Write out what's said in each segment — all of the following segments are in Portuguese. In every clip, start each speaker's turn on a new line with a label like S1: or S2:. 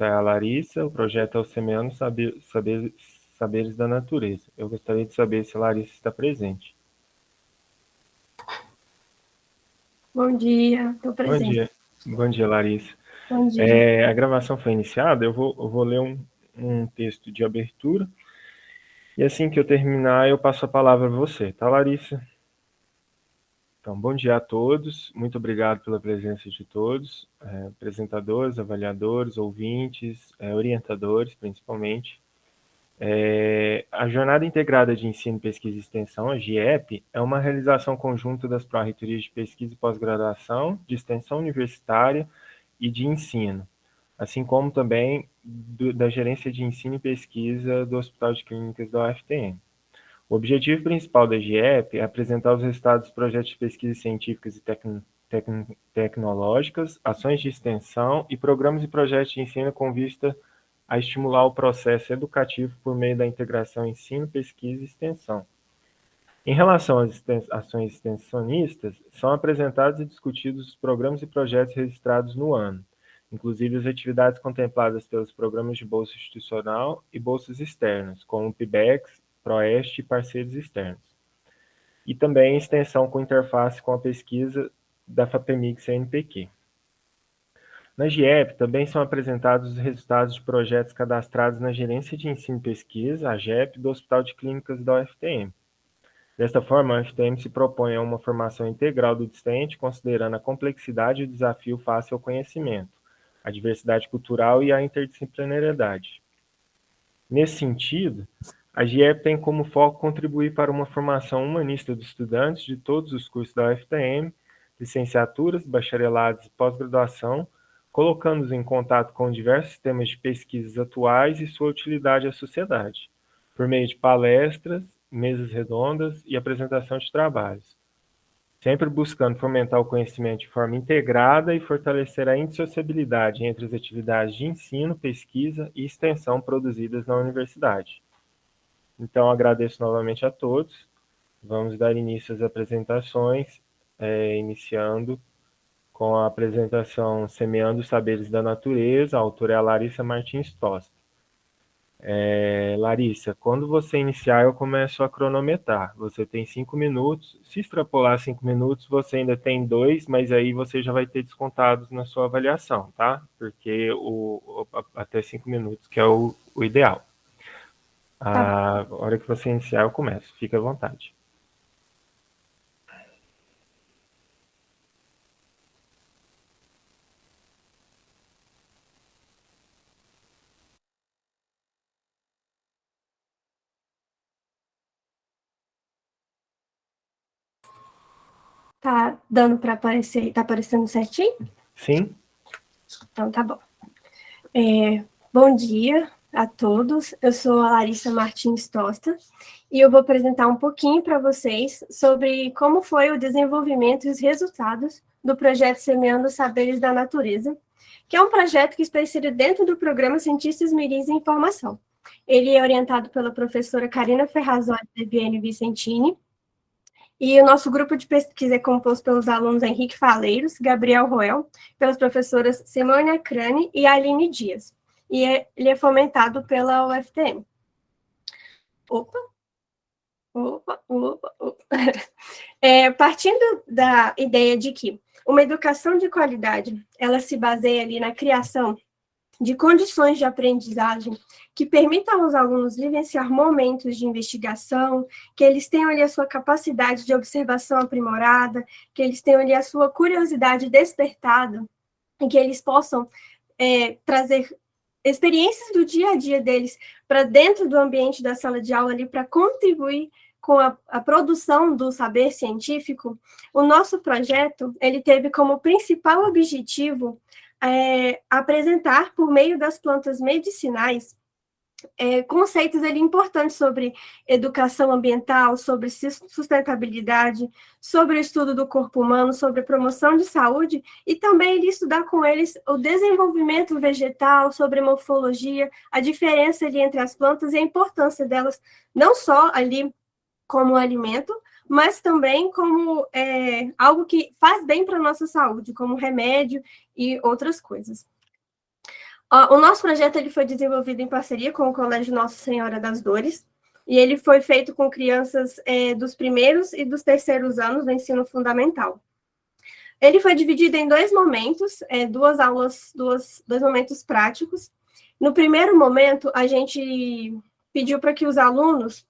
S1: É a Larissa, o projeto é o Semeando Saberes da Natureza. Eu gostaria de saber se a Larissa está presente.
S2: Bom dia, estou
S1: Bom
S2: presente.
S1: dia. Bom dia, Larissa.
S2: Bom dia.
S1: A gravação foi iniciada, eu vou ler um texto de abertura, e assim que eu terminar, eu passo a palavra a você, tá, Larissa? Então, bom dia a todos, muito obrigado pela presença de todos, apresentadores, avaliadores, ouvintes, orientadores, principalmente. A Jornada Integrada de Ensino, Pesquisa e Extensão, a GIEP, é uma realização conjunta das Pró-Reitorias de Pesquisa e Pós-Graduação, de Extensão Universitária e de Ensino, assim como também da Gerência de Ensino e Pesquisa do Hospital de Clínicas da UFTM. O objetivo principal da GIEP é apresentar os resultados dos projetos de pesquisas científicas e tecnológicas, ações de extensão e programas e projetos de ensino com vista a estimular o processo educativo por meio da integração ensino, pesquisa e extensão. Em relação às ações extensionistas, são apresentados e discutidos os programas e projetos registrados no ano, inclusive as atividades contempladas pelos programas de bolsa institucional e bolsas externas, como o PIBEX, PROEST e parceiros externos. E também extensão com interface com a pesquisa da FAPEMIG-CNPq. Na GIEP, também são apresentados os resultados de projetos cadastrados na Gerência de Ensino e Pesquisa, a GEP, do Hospital de Clínicas da UFTM. Desta forma, a UFTM se propõe a uma formação integral do discente, considerando a complexidade e o desafio face ao conhecimento, a diversidade cultural e a interdisciplinariedade. Nesse sentido, a GIEP tem como foco contribuir para uma formação humanista dos estudantes de todos os cursos da UFTM, licenciaturas, bacharelados e pós-graduação, colocando-os em contato com diversos temas de pesquisas atuais e sua utilidade à sociedade, por meio de palestras, mesas redondas e apresentação de trabalhos, sempre buscando fomentar o conhecimento de forma integrada e fortalecer a indissociabilidade entre as atividades de ensino, pesquisa e extensão produzidas na universidade. Então, agradeço novamente a todos. Vamos dar início às apresentações, iniciando com a apresentação Semeando os Saberes da Natureza. A autora é a Larissa Martins Tosta. Larissa, quando você iniciar, eu começo a cronometrar. Você tem 5 minutos. Se extrapolar 5 minutos, você ainda tem 2, mas aí você já vai ter descontados na sua avaliação, tá? Porque até 5 minutos, que é o ideal.
S2: Tá.
S1: A hora que você iniciar, eu começo. Fique à vontade.
S2: Tá dando para aparecer? Tá aparecendo certinho?
S1: Sim?
S2: Então tá bom. Bom dia a todos. Eu sou a Larissa Martins Tosta e eu vou apresentar um pouquinho para vocês sobre como foi o desenvolvimento e os resultados do projeto Semeando Saberes da Natureza, que é um projeto que está inserido dentro do programa Cientistas Mirins em Informação. Ele é orientado pela professora Karina Ferrazoli Deviene Vicentini, e o nosso grupo de pesquisa é composto pelos alunos Henrique Faleiros, Gabriel Roel, pelas professoras Simone Crane e Aline Dias. E ele é fomentado pela UFTM. Partindo da ideia de que uma educação de qualidade, ela se baseia ali na criação de condições de aprendizagem que permitam aos alunos vivenciar momentos de investigação, que eles tenham ali a sua capacidade de observação aprimorada, que eles tenham ali a sua curiosidade despertada, e que eles possam trazer experiências do dia a dia deles para dentro do ambiente da sala de aula ali para contribuir com a produção do saber científico. O nosso projeto, ele teve como principal objetivo apresentar, por meio das plantas medicinais, conceitos ali importantes sobre educação ambiental, sobre sustentabilidade, sobre o estudo do corpo humano, sobre promoção de saúde, e também ele estudar com eles o desenvolvimento vegetal, sobre morfologia, a diferença ali entre as plantas e a importância delas, não só ali como alimento, mas também como algo que faz bem para a nossa saúde, como remédio e outras coisas. O nosso projeto ele foi desenvolvido em parceria com o Colégio Nossa Senhora das Dores, e ele foi feito com crianças dos primeiros e dos terceiros anos do ensino fundamental. Ele foi dividido em dois momentos, dois momentos práticos. No primeiro momento, a gente pediu para que os alunos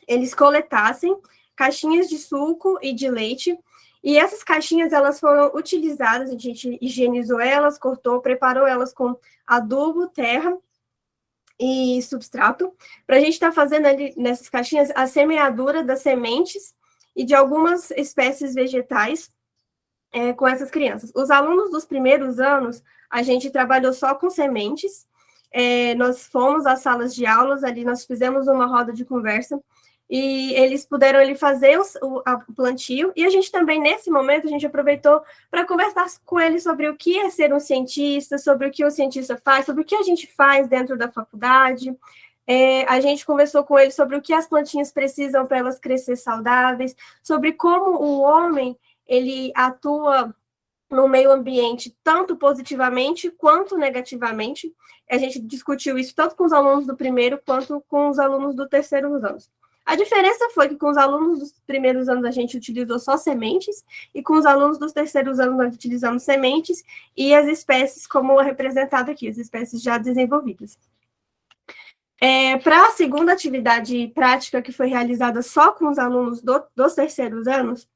S2: eles coletassem caixinhas de suco e de leite, e essas caixinhas elas foram utilizadas, a gente higienizou elas, cortou, preparou elas com adubo, terra e substrato, para a gente estar fazendo ali nessas caixinhas a semeadura das sementes e de algumas espécies vegetais com essas crianças. Os alunos dos primeiros anos, a gente trabalhou só com sementes, nós fomos às salas de aulas, ali nós fizemos uma roda de conversa, e eles puderam ali fazer o plantio, e a gente também, nesse momento, a gente aproveitou para conversar com eles sobre o que é ser um cientista, sobre o que o cientista faz, sobre o que a gente faz dentro da faculdade. A gente conversou com eles sobre o que as plantinhas precisam para elas crescer saudáveis, sobre como o homem ele atua no meio ambiente tanto positivamente quanto negativamente. A gente discutiu isso tanto com os alunos do primeiro quanto com os alunos do terceiro anos. A diferença foi que com os alunos dos primeiros anos a gente utilizou só sementes, e com os alunos dos terceiros anos nós utilizamos sementes e as espécies como representado aqui, as espécies já desenvolvidas. Para a segunda atividade prática, que foi realizada só com os alunos dos terceiros anos,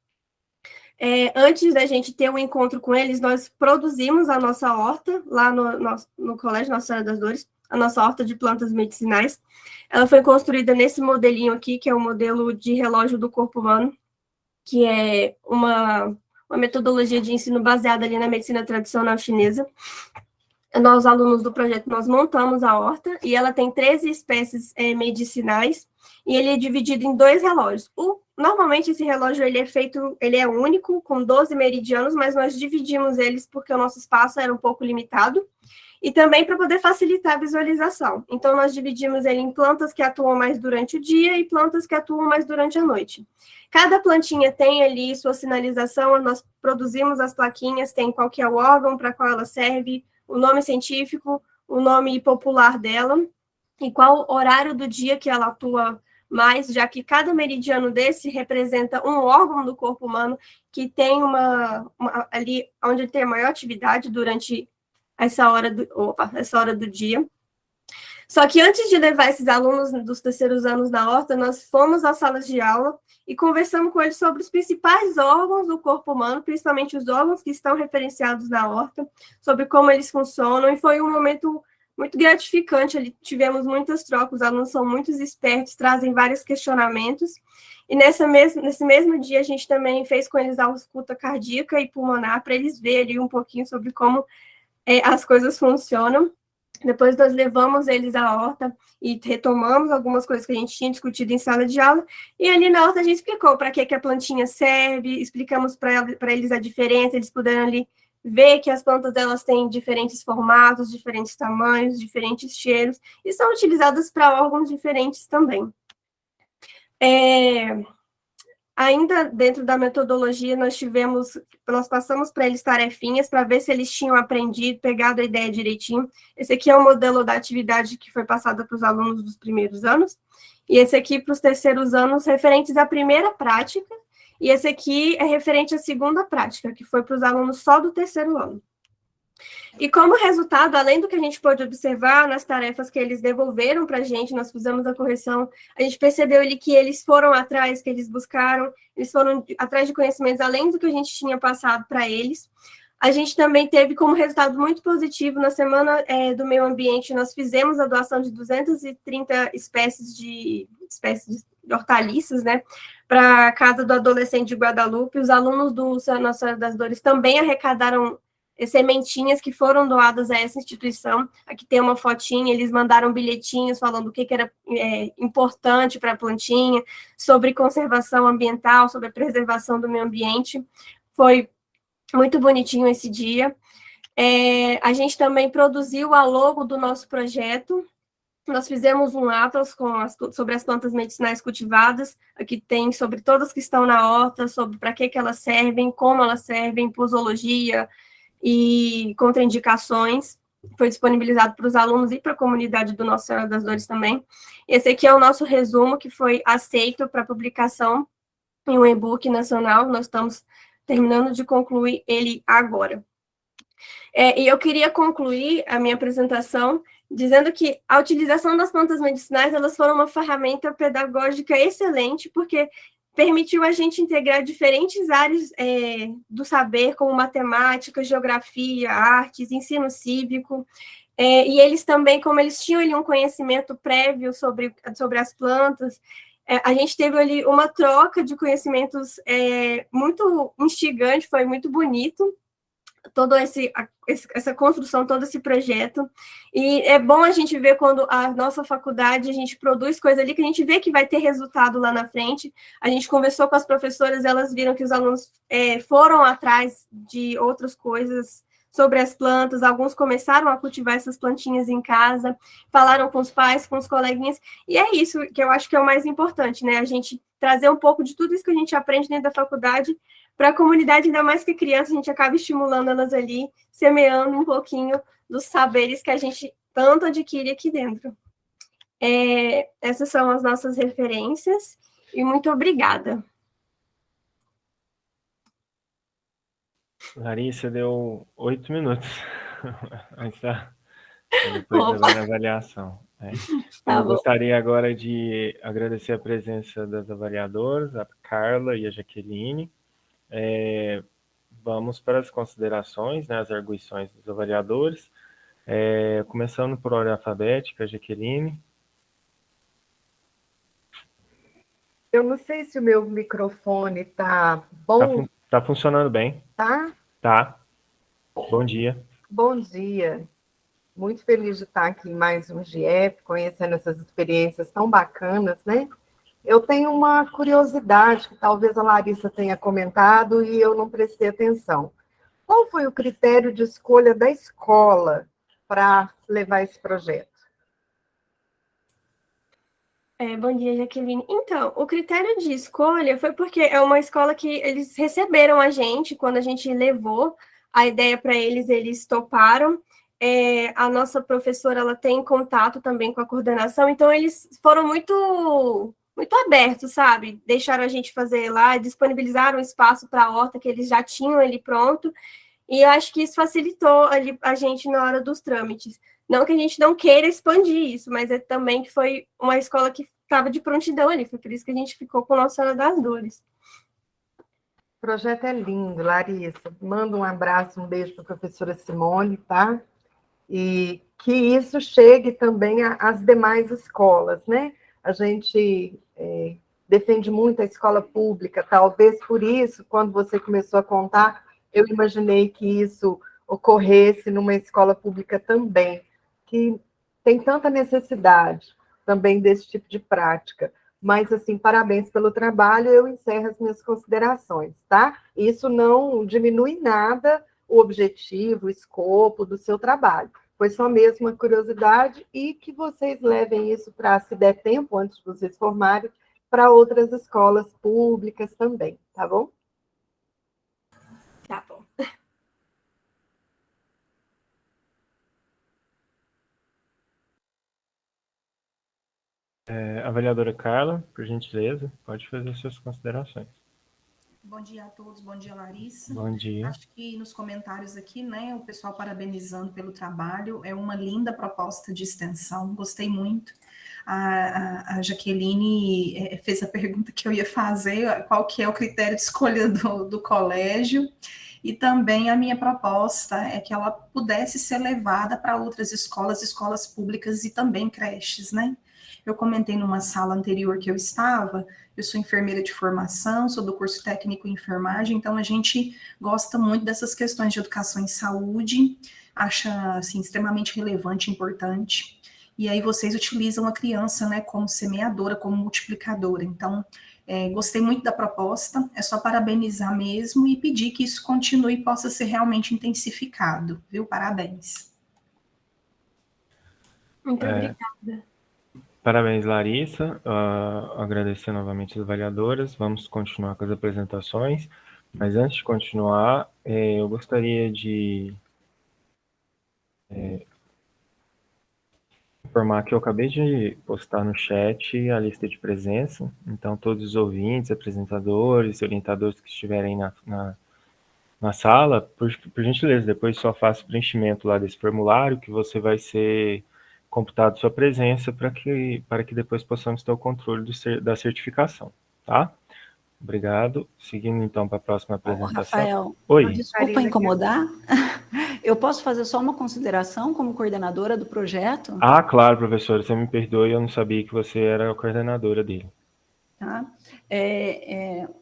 S2: antes da gente ter um encontro com eles, nós produzimos a nossa horta, lá no Colégio Nossa Senhora das Dores, a nossa horta de plantas medicinais. Ela foi construída nesse modelinho aqui, que é o modelo de relógio do corpo humano, que é uma metodologia de ensino baseada ali na medicina tradicional chinesa. Nós, alunos do projeto, nós montamos a horta, e ela tem 13 espécies medicinais, e ele é dividido em 2 relógios. Normalmente, esse relógio ele é único, com 12 meridianos, mas nós dividimos eles porque o nosso espaço era um pouco limitado, e também para poder facilitar a visualização. Então, nós dividimos ele em plantas que atuam mais durante o dia e plantas que atuam mais durante a noite. Cada plantinha tem ali sua sinalização, nós produzimos as plaquinhas, tem qual que é o órgão para qual ela serve, o nome científico, o nome popular dela, e qual horário do dia que ela atua mais, já que cada meridiano desse representa um órgão do corpo humano que tem ali onde tem a maior atividade durante essa hora do dia. Só que antes de levar esses alunos dos terceiros anos na horta, nós fomos às salas de aula e conversamos com eles sobre os principais órgãos do corpo humano, principalmente os órgãos que estão referenciados na horta, sobre como eles funcionam, e foi um momento muito gratificante. Ali tivemos muitas trocas, os alunos são muito espertos, trazem vários questionamentos, e nesse mesmo dia a gente também fez com eles a ausculta cardíaca e pulmonar, para eles verem um pouquinho sobre como as coisas funcionam. Depois nós levamos eles à horta e retomamos algumas coisas que a gente tinha discutido em sala de aula, e ali na horta a gente explicou para que a plantinha serve, explicamos para eles a diferença, eles puderam ali ver que as plantas delas têm diferentes formatos, diferentes tamanhos, diferentes cheiros, e são utilizadas para órgãos diferentes também. Ainda dentro da metodologia, nós passamos para eles tarefinhas para ver se eles tinham aprendido, pegado a ideia direitinho. Esse aqui é o modelo da atividade que foi passada para os alunos dos primeiros anos, e esse aqui para os terceiros anos, referentes à primeira prática, e esse aqui é referente à segunda prática, que foi para os alunos só do terceiro ano. E como resultado, além do que a gente pôde observar nas tarefas que eles devolveram para a gente, nós fizemos a correção, a gente percebeu ali que eles foram atrás, que eles buscaram, eles foram atrás de conhecimentos além do que a gente tinha passado para eles. A gente também teve como resultado muito positivo, na Semana do Meio Ambiente, nós fizemos a doação de 230 espécies de hortaliças, né, para a Casa do Adolescente de Guadalupe. Os alunos do Nossa Senhora das Dores também arrecadaram sementinhas que foram doadas a essa instituição. Aqui tem uma fotinha, eles mandaram bilhetinhos falando o que era importante para a plantinha, sobre conservação ambiental, sobre a preservação do meio ambiente. Foi muito bonitinho esse dia. A gente também produziu a logo do nosso projeto. Nós fizemos um atlas sobre as plantas medicinais cultivadas. Aqui tem sobre todas que estão na horta, sobre para que elas servem, como elas servem, posologia e contraindicações. foi disponibilizado para os alunos e para a comunidade do Nossa Senhora das Dores também. Esse aqui é o nosso resumo, que foi aceito para publicação em um e-book nacional. Nós estamos terminando de concluir ele agora. E eu queria concluir a minha apresentação dizendo que a utilização das plantas medicinais, elas foram uma ferramenta pedagógica excelente, porque permitiu a gente integrar diferentes áreas do saber, como matemática, geografia, artes, ensino cívico, e eles também, como eles tinham ali um conhecimento prévio sobre as plantas, a gente teve ali uma troca de conhecimentos muito instigante, foi muito bonito, toda essa construção, todo esse projeto, e é bom a gente ver quando a nossa faculdade, a gente produz coisa ali, que a gente vê que vai ter resultado lá na frente. A gente conversou com as professoras, elas viram que os alunos foram atrás de outras coisas sobre as plantas, alguns começaram a cultivar essas plantinhas em casa, falaram com os pais, com os coleguinhas, e é isso que eu acho que é o mais importante, né, a gente trazer um pouco de tudo isso que a gente aprende dentro da faculdade para a comunidade, ainda mais que criança, a gente acaba estimulando elas ali, semeando um pouquinho dos saberes que a gente tanto adquire aqui dentro. Essas são as nossas referências, e muito obrigada.
S1: Larissa, deu 8 minutos. Depois da avaliação. Eu gostaria agora de agradecer a presença das avaliadoras, a Carla e a Jaqueline. Vamos para as considerações, né, as arguições dos avaliadores. Começando por ordem alfabética, Jaqueline.
S3: Eu não sei se o meu microfone está bom.
S1: Está funcionando bem.
S3: Tá?
S1: Tá. Bom dia.
S3: Bom dia. Muito feliz de estar aqui em mais um GIEP, conhecendo essas experiências tão bacanas, né? Eu tenho uma curiosidade que talvez a Larissa tenha comentado e eu não prestei atenção. Qual foi o critério de escolha da escola para levar esse projeto?
S2: Bom dia, Jaqueline. Então, o critério de escolha foi porque é uma escola que eles receberam a gente, quando a gente levou a ideia para eles, eles toparam. A nossa professora, ela tem contato também com a coordenação, então eles foram muito abertos, sabe? Deixaram a gente fazer lá, disponibilizaram espaço para a horta que eles já tinham ali pronto, e eu acho que isso facilitou ali a gente na hora dos trâmites. Não que a gente não queira expandir isso, mas é também que foi uma escola que estava de prontidão ali, foi por isso que a gente ficou com Nossa Senhora das Dores.
S3: O projeto é lindo, Larissa. Manda um abraço, um beijo para a professora Simone, tá? E que isso chegue também às demais escolas, né? A gente defende muito a escola pública, talvez por isso, quando você começou a contar, eu imaginei que isso ocorresse numa escola pública também, que tem tanta necessidade também desse tipo de prática. Mas, assim, parabéns pelo trabalho, eu encerro as minhas considerações, tá? Isso não diminui nada o objetivo, o escopo do seu trabalho. Foi só mesmo uma curiosidade e que vocês levem isso para, se der tempo, antes de vocês formarem, para outras escolas públicas também, tá bom?
S2: Tá bom.
S1: Avaliadora Carla, por gentileza, pode fazer suas considerações.
S4: Bom dia a todos, bom dia, Larissa.
S1: Bom dia.
S4: Acho que nos comentários aqui, né, o pessoal parabenizando pelo trabalho, é uma linda proposta de extensão, gostei muito. A Jaqueline fez a pergunta que eu ia fazer, qual que é o critério de escolha do colégio, e também a minha proposta é que ela pudesse ser levada para outras escolas públicas e também creches, né? Eu comentei numa sala anterior que eu estava, eu sou enfermeira de formação, sou do curso técnico em enfermagem, então a gente gosta muito dessas questões de educação em saúde, acha assim, extremamente relevante e importante. E aí vocês utilizam a criança, né, como semeadora, como multiplicadora. Então, gostei muito da proposta, é só parabenizar mesmo e pedir que isso continue e possa ser realmente intensificado, viu? Parabéns.
S2: Muito obrigada.
S1: Parabéns, Larissa. Agradecer novamente as avaliadoras. Vamos continuar com as apresentações. Mas antes de continuar, eu gostaria de informar que eu acabei de postar no chat a lista de presença, então todos os ouvintes, apresentadores, orientadores que estiverem na sala, por gentileza, depois só faça o preenchimento lá desse formulário, que você vai ser computado sua presença para que depois possamos ter o controle da certificação, tá? Obrigado. Seguindo então para a próxima apresentação.
S5: Rafael,
S1: Oi.
S5: desculpa incomodar. Eu posso fazer só uma consideração como coordenadora do projeto?
S1: Ah, claro, professora, você me perdoe, eu não sabia que você era a coordenadora dele.
S5: Tá?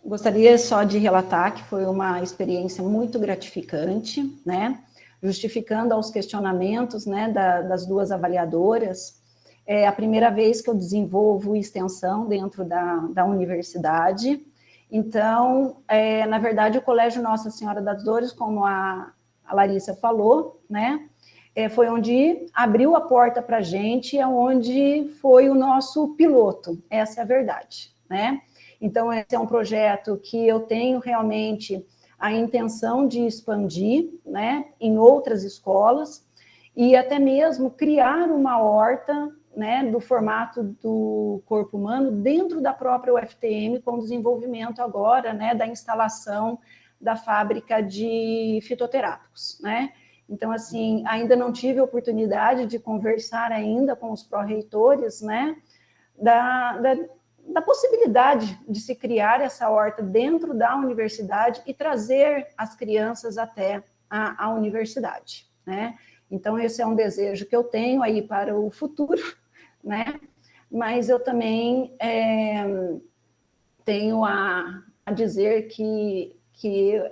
S5: Gostaria só de relatar que foi uma experiência muito gratificante, né? Justificando aos questionamentos, né, das duas avaliadoras. É a primeira vez que eu desenvolvo extensão dentro da universidade. Então, na verdade, o Colégio Nossa Senhora das Dores, como a Larissa falou, né, foi onde abriu a porta para a gente, é onde foi o nosso piloto, essa é a verdade, né? Então, esse é um projeto que eu tenho realmente a intenção de expandir, né, em outras escolas, e até mesmo criar uma horta, né, do formato do corpo humano dentro da própria UFTM, com o desenvolvimento agora, né, da instalação da fábrica de fitoterápicos, né? Então, assim, ainda não tive a oportunidade de conversar ainda com os pró-reitores, né, da possibilidade de se criar essa horta dentro da universidade e trazer as crianças até a universidade, né? Então, esse é um desejo que eu tenho aí para o futuro, né? Mas eu também tenho a dizer que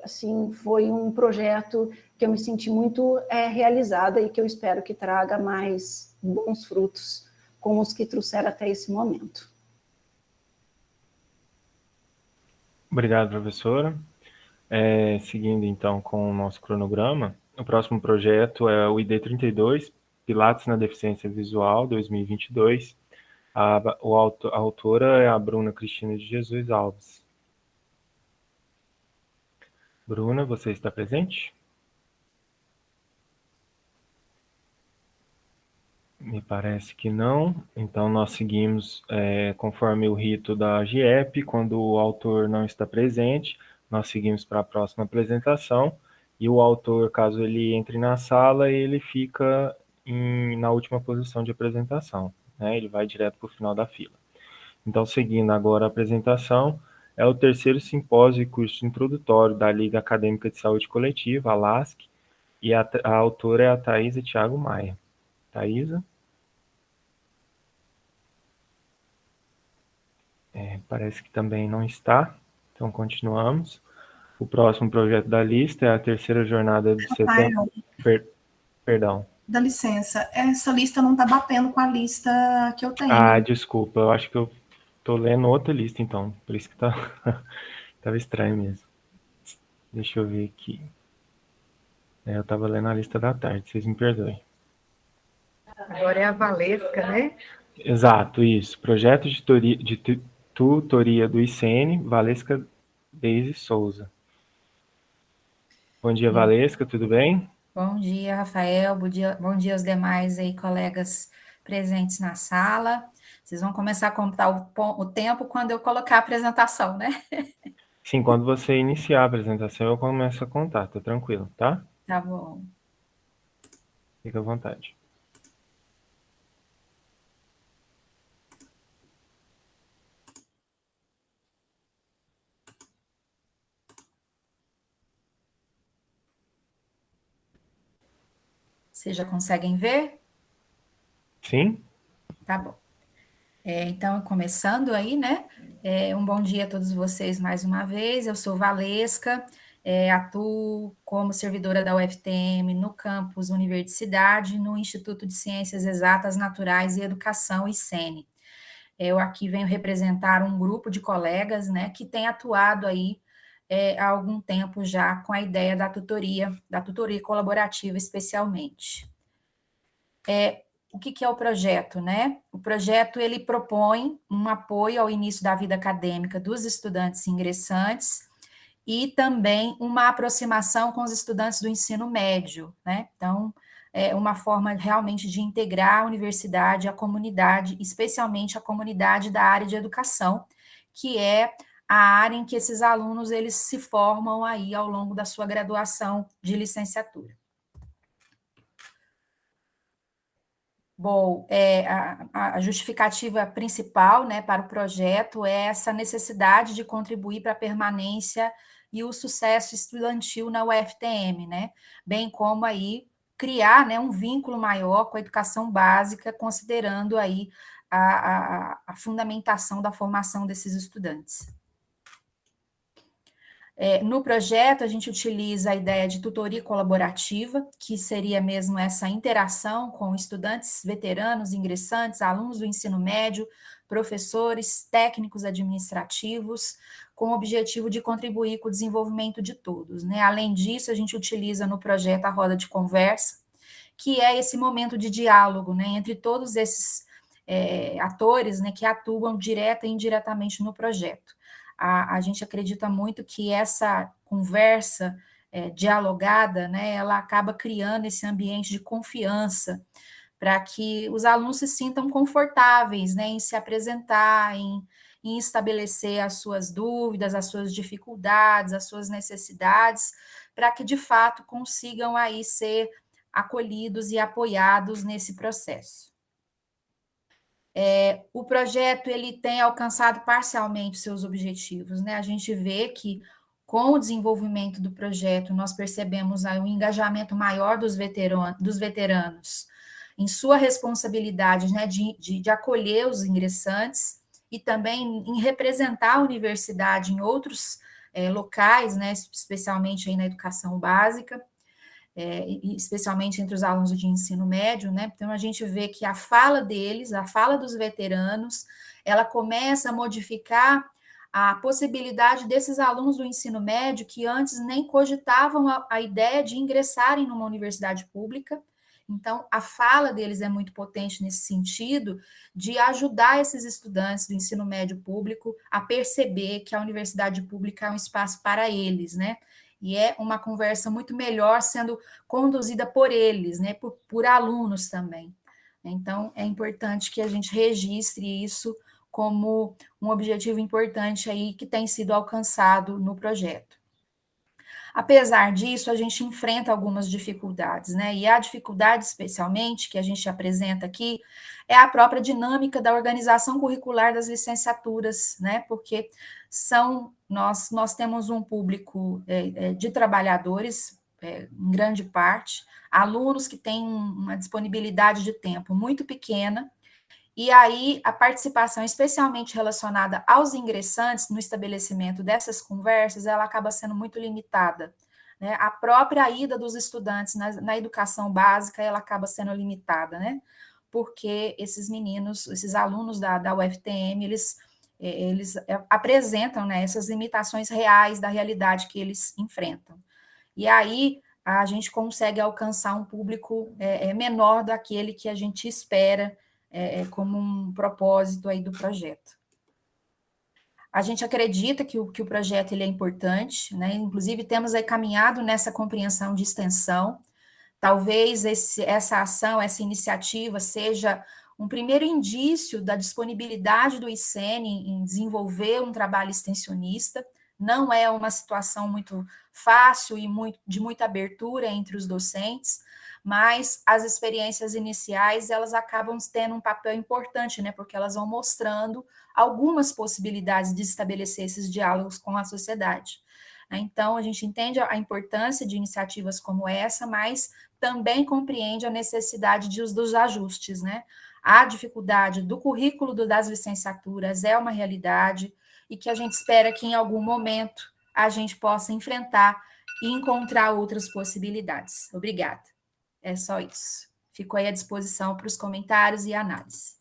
S5: assim, foi um projeto que eu me senti muito realizada e que eu espero que traga mais bons frutos, como os que trouxeram até esse momento.
S1: Obrigado, professora. Seguindo, então, com o nosso cronograma, o próximo projeto é o ID 32, Pilates na Deficiência Visual, 2022. A autora é a Bruna Cristina de Jesus Alves. Bruna, você está presente? Me parece que não. Então, nós seguimos conforme o rito da GIEP. Quando o autor não está presente, nós seguimos para a próxima apresentação. E o autor, caso ele entre na sala, ele fica na última posição de apresentação, né? Ele vai direto para o final da fila. Então, seguindo agora a apresentação, é o terceiro simpósio e curso introdutório da Liga Acadêmica de Saúde Coletiva, a LASC, e a autora é a Thaisa Thiago Maia. Thaisa? Parece que também não está, então continuamos. O próximo projeto da lista é a terceira jornada de setembro. Perdão.
S4: Dá licença, essa lista não está batendo com a lista que eu tenho.
S1: Ah, desculpa, eu acho que eu estou lendo outra lista, então, por isso que estava estranho mesmo. Deixa eu ver aqui. Eu estava lendo a lista da tarde, vocês me perdoem.
S3: Agora é a Valesca, né?
S1: Exato, isso. Projeto de tutoria do ICN, Valesca Deise Souza. Bom dia, Valesca, tudo bem?
S6: Bom dia, Rafael. Bom dia aos demais aí, colegas presentes na sala. Vocês vão começar a contar o tempo quando eu colocar a apresentação, né?
S1: Sim, quando você iniciar a apresentação, eu começo a contar, tá tranquilo, tá?
S6: Tá bom.
S1: Fica à vontade.
S6: Vocês já conseguem ver?
S1: Sim?
S6: Tá bom. Então, começando aí, né? Um bom dia a todos vocês mais uma vez. Eu sou Valesca, atuo como servidora da UFTM no campus Universidade, no Instituto de Ciências Exatas, Naturais e Educação, ICENE. Eu aqui venho representar um grupo de colegas, né, que tem atuado aí há algum tempo já com a ideia da tutoria colaborativa especialmente. O que é o projeto, né? O projeto, ele propõe um apoio ao início da vida acadêmica dos estudantes ingressantes e também uma aproximação com os estudantes do ensino médio, né? Então, uma forma realmente de integrar a universidade, a comunidade, especialmente a comunidade da área de educação, que é a área em que esses alunos eles se formam aí ao longo da sua graduação de licenciatura. Bom, a justificativa principal, né, para o projeto é essa necessidade de contribuir para a permanência e o sucesso estudantil na UFTM, né, bem como aí criar, né, um vínculo maior com a educação básica, considerando aí a fundamentação da formação desses estudantes. No projeto, a gente utiliza a ideia de tutoria colaborativa, que seria mesmo essa interação com estudantes veteranos, ingressantes, alunos do ensino médio, professores, técnicos administrativos, com o objetivo de contribuir com o desenvolvimento de todos, né? Além disso, a gente utiliza no projeto a roda de conversa, que é esse momento de diálogo, né, entre todos esses atores, né, que atuam direta e indiretamente no projeto. A gente acredita muito que essa conversa dialogada, né, ela acaba criando esse ambiente de confiança para que os alunos se sintam confortáveis, né, em se apresentar, em estabelecer as suas dúvidas, as suas dificuldades, as suas necessidades, para que, de fato, consigam aí ser acolhidos e apoiados nesse processo. O projeto ele tem alcançado parcialmente seus objetivos, né? A gente vê que com o desenvolvimento do projeto nós percebemos aí um engajamento maior dos veteranos em sua responsabilidade, né, de acolher os ingressantes e também em representar a universidade em outros locais, né, especialmente aí na educação básica. Especialmente entre os alunos de ensino médio, né? Então, a gente vê que a fala deles, a fala dos veteranos, ela começa a modificar a possibilidade desses alunos do ensino médio que antes nem cogitavam a ideia de ingressarem numa universidade pública. Então, a fala deles é muito potente nesse sentido de ajudar esses estudantes do ensino médio público a perceber que a universidade pública é um espaço para eles, né? E é uma conversa muito melhor sendo conduzida por eles, né, por alunos também. Então, é importante que a gente registre isso como um objetivo importante aí que tem sido alcançado no projeto. Apesar disso, a gente enfrenta algumas dificuldades, né? E a dificuldade, especialmente, que a gente apresenta aqui, é a própria dinâmica da organização curricular das licenciaturas, né? Porque nós temos um público de trabalhadores, em grande parte, alunos que têm uma disponibilidade de tempo muito pequena, e aí a participação, especialmente relacionada aos ingressantes no estabelecimento dessas conversas, ela acaba sendo muito limitada, né? A própria ida dos estudantes na educação básica, ela acaba sendo limitada, né? Porque esses meninos, esses alunos da UFTM, eles apresentam, né, essas limitações reais da realidade que eles enfrentam. E aí a gente consegue alcançar um público menor daquele que a gente espera como um propósito aí do projeto. A gente acredita que o projeto ele é importante, né? Inclusive temos aí caminhado nessa compreensão de extensão. Talvez essa ação, essa iniciativa seja um primeiro indício da disponibilidade do ICENE em desenvolver um trabalho extensionista. Não é uma situação muito fácil e de muita abertura entre os docentes, mas as experiências iniciais, elas acabam tendo um papel importante, né, porque elas vão mostrando algumas possibilidades de estabelecer esses diálogos com a sociedade. Então, a gente entende a importância de iniciativas como essa, mas também compreende a necessidade dos ajustes, né? A dificuldade do currículo das licenciaturas é uma realidade e que a gente espera que em algum momento a gente possa enfrentar e encontrar outras possibilidades. Obrigada. É só isso. Fico aí à disposição para os comentários e análise.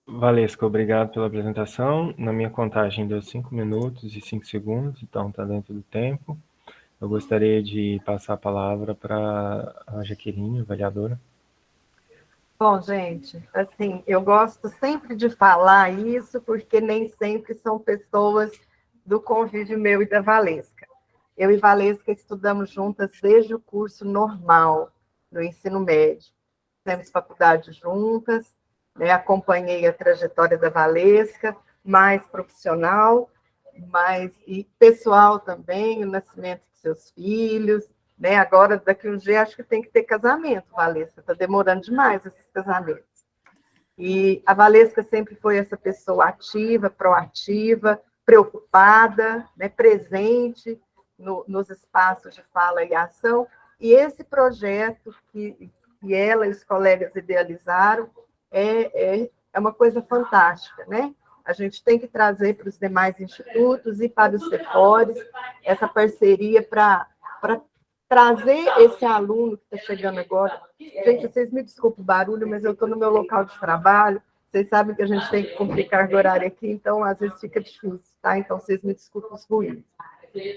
S1: Valesca, obrigado pela apresentação. Na minha contagem deu 5 minutos e 5 segundos, então está dentro do tempo. Eu gostaria de passar a palavra para a Jaqueline, avaliadora.
S3: Bom, gente, assim, eu gosto sempre de falar isso, porque nem sempre são pessoas do convívio meu e da Valesca. Eu e Valesca estudamos juntas desde o curso normal, no ensino médio. Fizemos faculdade juntas, né? Acompanhei a trajetória da Valesca, mais profissional, e pessoal também, o nascimento de seus filhos, né? Agora, daqui um dia, acho que tem que ter casamento, Valesca, está demorando demais esses casamentos. E a Valesca sempre foi essa pessoa ativa, proativa, preocupada, né? Presente nos espaços de fala e ação, e esse projeto que ela e os colegas idealizaram é uma coisa fantástica, né? A gente tem que trazer para os demais institutos e para os CEFORES essa parceria para trazer esse aluno que está chegando agora. Gente, vocês me desculpem o barulho, mas eu estou no meu local de trabalho, vocês sabem que a gente tem que cumprir carga horária aqui, então às vezes fica difícil, tá? Então vocês me desculpem os ruídos.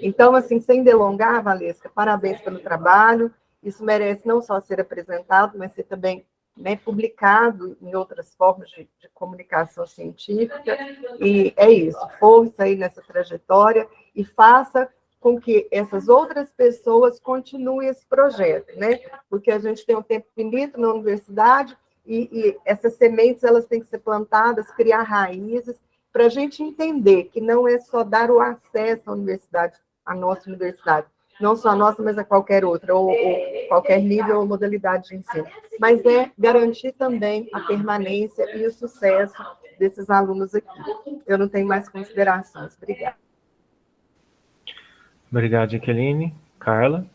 S3: Então, assim, sem delongar, Valesca, parabéns pelo trabalho, isso merece não só ser apresentado, mas ser também, né, publicado em outras formas de comunicação científica, e é isso, força aí nessa trajetória, e faça com que essas outras pessoas continuem esse projeto, né, porque a gente tem um tempo finito na universidade, e essas sementes, elas têm que ser plantadas, criar raízes, para a gente entender que não é só dar o acesso à universidade, à nossa universidade, não só a nossa, mas a qualquer outra, ou qualquer nível ou modalidade de ensino, mas é garantir também a permanência e o sucesso desses alunos aqui. Eu não tenho mais considerações. Obrigada.
S1: Obrigado, Jaqueline. Carla?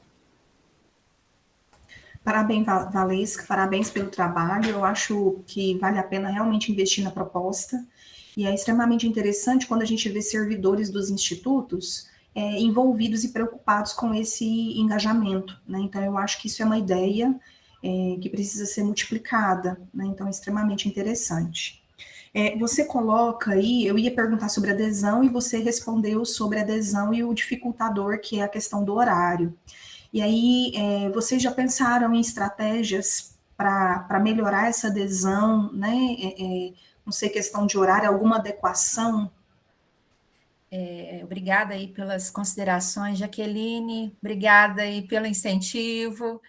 S4: Parabéns, Valesca, parabéns pelo trabalho. Eu acho que vale a pena realmente investir na proposta. E é extremamente interessante quando a gente vê servidores dos institutos envolvidos e preocupados com esse engajamento, né? Então, eu acho que isso é uma ideia que precisa ser multiplicada, né? Então, é extremamente interessante. Você coloca aí, eu ia perguntar sobre adesão e você respondeu sobre adesão e o dificultador, que é a questão do horário. E aí, vocês já pensaram em estratégias para melhorar essa adesão, né? Não sei, questão de horário, alguma adequação?
S6: Obrigada aí pelas considerações, Jaqueline, obrigada aí pelo incentivo,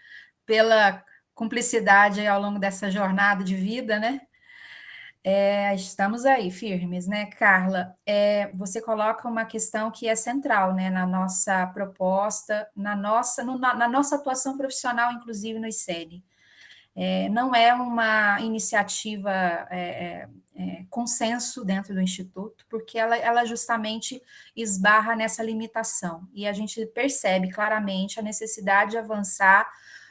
S6: pela cumplicidade aí ao longo dessa jornada de vida, né? Estamos aí firmes, né, Carla? Você coloca uma questão que é central, né, na nossa proposta, na nossa atuação profissional, inclusive no ICENI. Não é uma iniciativa consenso dentro do Instituto, porque ela justamente esbarra nessa limitação, e a gente percebe claramente a necessidade de avançar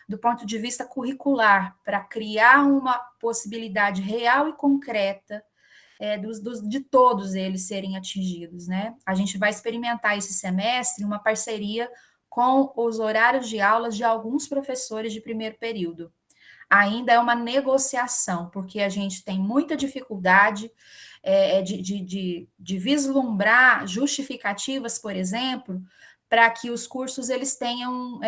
S6: do ponto de vista curricular, para criar uma possibilidade real e concreta de todos eles serem atingidos, né? A gente vai experimentar esse semestre uma parceria com os horários de aulas de alguns professores de primeiro período. Ainda é uma negociação, porque a gente tem muita dificuldade de vislumbrar justificativas, por exemplo, para que os cursos eles tenham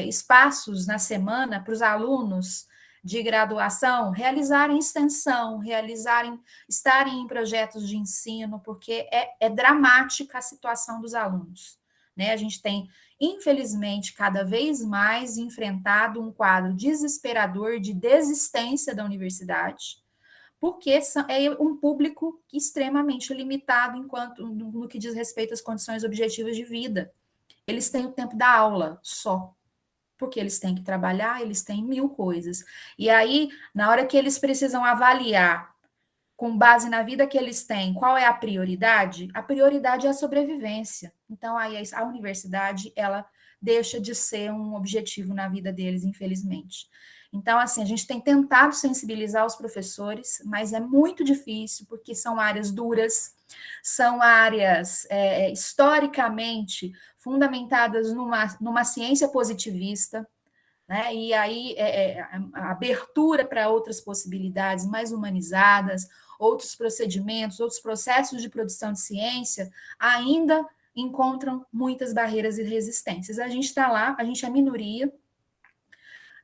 S6: espaços na semana para os alunos de graduação realizarem extensão, estarem em projetos de ensino, porque é dramática a situação dos alunos, né? A gente tem, infelizmente, cada vez mais enfrentado um quadro desesperador de desistência da universidade, porque é um público extremamente limitado no que diz respeito às condições objetivas de vida. Eles têm o tempo da aula só, porque eles têm que trabalhar, eles têm 1000 coisas. E aí, na hora que eles precisam avaliar, com base na vida que eles têm, qual é a prioridade? A prioridade é a sobrevivência. Então, aí a universidade, ela deixa de ser um objetivo na vida deles, infelizmente. Então, assim, a gente tem tentado sensibilizar os professores, mas é muito difícil, porque são áreas duras, são áreas historicamente fundamentadas numa ciência positivista, né? E aí a abertura para outras possibilidades mais humanizadas, outros procedimentos, outros processos de produção de ciência, ainda encontram muitas barreiras e resistências. A gente está lá, a gente é minoria,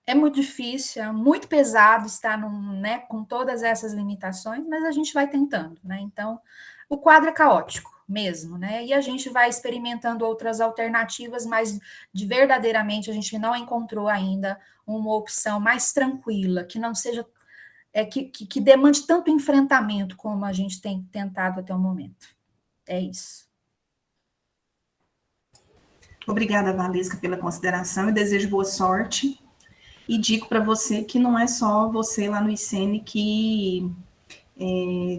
S6: é muito difícil, é muito pesado estar com todas essas limitações, mas a gente vai tentando, né? Então, o quadro é caótico, mesmo, né? E a gente vai experimentando outras alternativas, mas verdadeiramente a gente não encontrou ainda uma opção mais tranquila, que não seja, que demande tanto enfrentamento como a gente tem tentado até o momento. É isso.
S4: Obrigada, Valesca, pela consideração e desejo boa sorte. E digo para você que não é só você lá no ICN que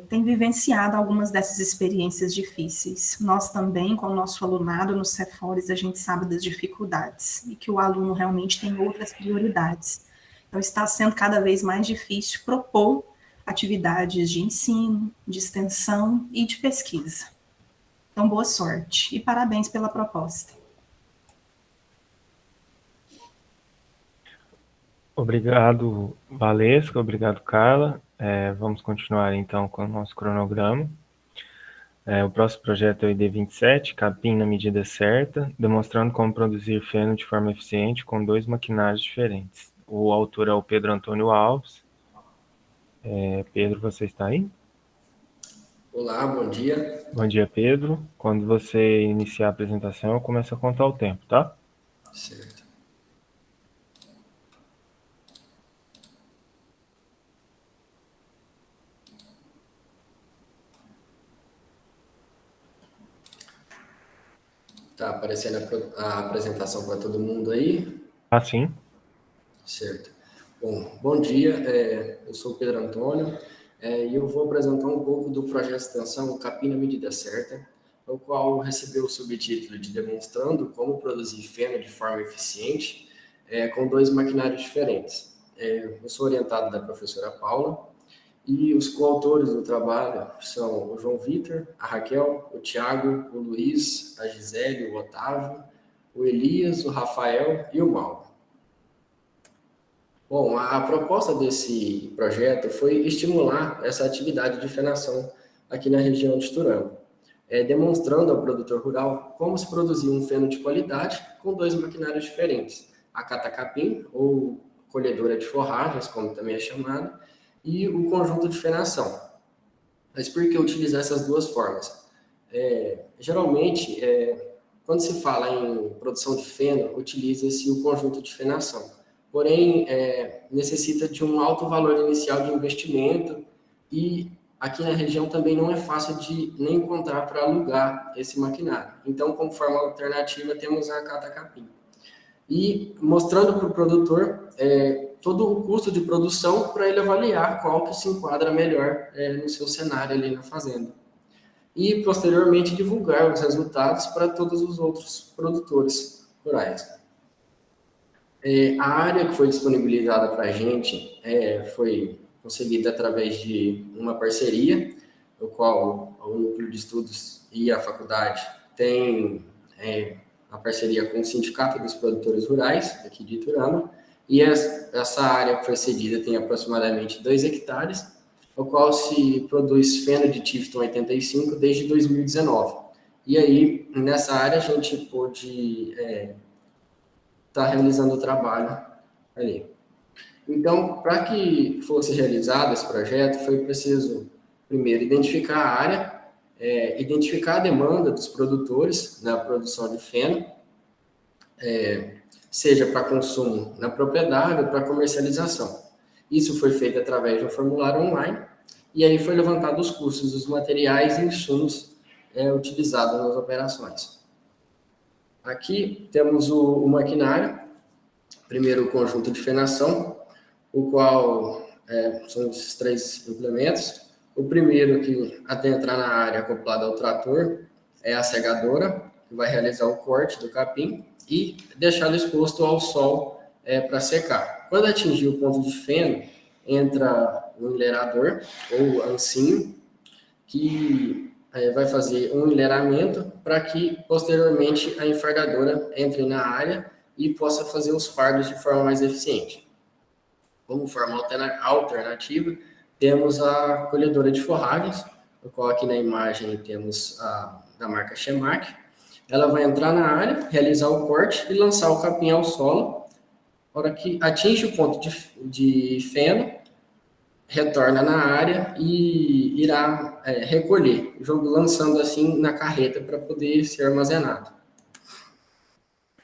S4: tem vivenciado algumas dessas experiências difíceis. Nós também, com o nosso alunado no Cefores, a gente sabe das dificuldades e que o aluno realmente tem outras prioridades. Então, está sendo cada vez mais difícil propor atividades de ensino, de extensão e de pesquisa. Então, boa sorte e parabéns pela proposta.
S1: Obrigado, Valesca. Obrigado, Carla. Vamos continuar, então, com o nosso cronograma. O próximo projeto é o ID27, capim na medida certa, demonstrando como produzir feno de forma eficiente com 2 maquinários diferentes. O autor é o Pedro Antônio Alves. Pedro, você está aí?
S7: Olá, bom dia.
S1: Bom dia, Pedro. Quando você iniciar a apresentação, eu começo a contar o tempo, tá?
S7: Certo. Tá aparecendo a apresentação para todo mundo aí?
S1: Sim.
S7: Certo. Bom dia, eu sou o Pedro Antônio e eu vou apresentar um pouco do projeto de extensão Capim na Medida Certa, o qual recebeu o subtítulo de Demonstrando como produzir feno de forma eficiente com 2 maquinários diferentes. Eu sou orientado da professora Paula e os coautores do trabalho são o João Vitor, a Raquel, o Tiago, o Luiz, a Gisele, o Otávio, o Elias, o Rafael e o Mauro. Bom, a proposta desse projeto foi estimular essa atividade de fenação aqui na região de Turama, demonstrando ao produtor rural como se produzir um feno de qualidade com 2 maquinários diferentes, a catacapim, ou colhedora de forragens, como também é chamada, e o conjunto de fenação. Mas por que utilizar essas 2 formas? Geralmente, quando se fala em produção de feno, utiliza-se o conjunto de fenação. Porém, necessita de um alto valor inicial de investimento e aqui na região também não é fácil de nem encontrar para alugar esse maquinário. Então, como forma alternativa, temos a catacapim. E mostrando para o produtor todo o custo de produção para ele avaliar qual que se enquadra melhor no seu cenário ali na fazenda. E, posteriormente, divulgar os resultados para todos os outros produtores rurais. A área que foi disponibilizada para a gente foi conseguida através de uma parceria, no qual o Núcleo de Estudos e a faculdade tem a parceria com o Sindicato dos Produtores Rurais, aqui de Iturama, e essa área que foi cedida tem aproximadamente 2 hectares, no qual se produz feno de Tifton 85 desde 2019. E aí, nessa área, a gente pôde estar realizando o trabalho ali. Então, para que fosse realizado esse projeto, foi preciso, primeiro, identificar a área, identificar a demanda dos produtores na produção de feno, seja para consumo na propriedade ou para comercialização. Isso foi feito através de um formulário online, e aí foi levantado os custos dos materiais e insumos utilizados nas operações. Aqui temos o maquinário, primeiro o conjunto de fenação, o qual são esses 3 implementos. O primeiro que até entrar na área acoplado ao trator é a segadora, que vai realizar o corte do capim e deixá-lo exposto ao sol para secar. Quando atingir o ponto de feno, entra o enleirador ou ancinho, que vai fazer um enleiramento para que, posteriormente, a enfargadora entre na área e possa fazer os fardos de forma mais eficiente. Como forma alternativa, temos a colhedora de forragens, no qual aqui na imagem temos da marca Chemac. Ela vai entrar na área, realizar o corte e lançar o capim ao solo. Na hora que atinge o ponto de feno, retorna na área e irá recolher, lançando assim na carreta para poder ser armazenado.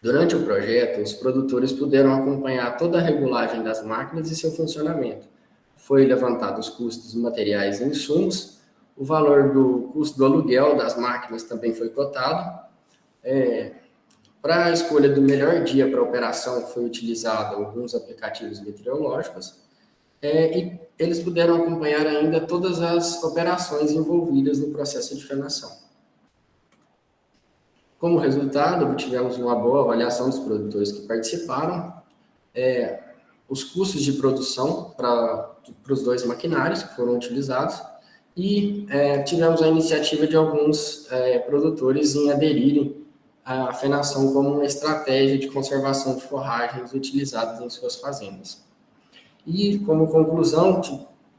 S7: Durante o projeto, os produtores puderam acompanhar toda a regulagem das máquinas e seu funcionamento. Foi levantado os custos de materiais e insumos, o valor do custo do aluguel das máquinas também foi cotado. Para a escolha do melhor dia para a operação, foi utilizado alguns aplicativos meteorológicos, e eles puderam acompanhar ainda todas as operações envolvidas no processo de fenação. Como resultado, tivemos uma boa avaliação dos produtores que participaram, os custos de produção para os 2 maquinários que foram utilizados, e tivemos a iniciativa de alguns produtores em aderirem à fenação como uma estratégia de conservação de forragens utilizadas em suas fazendas. E, como conclusão,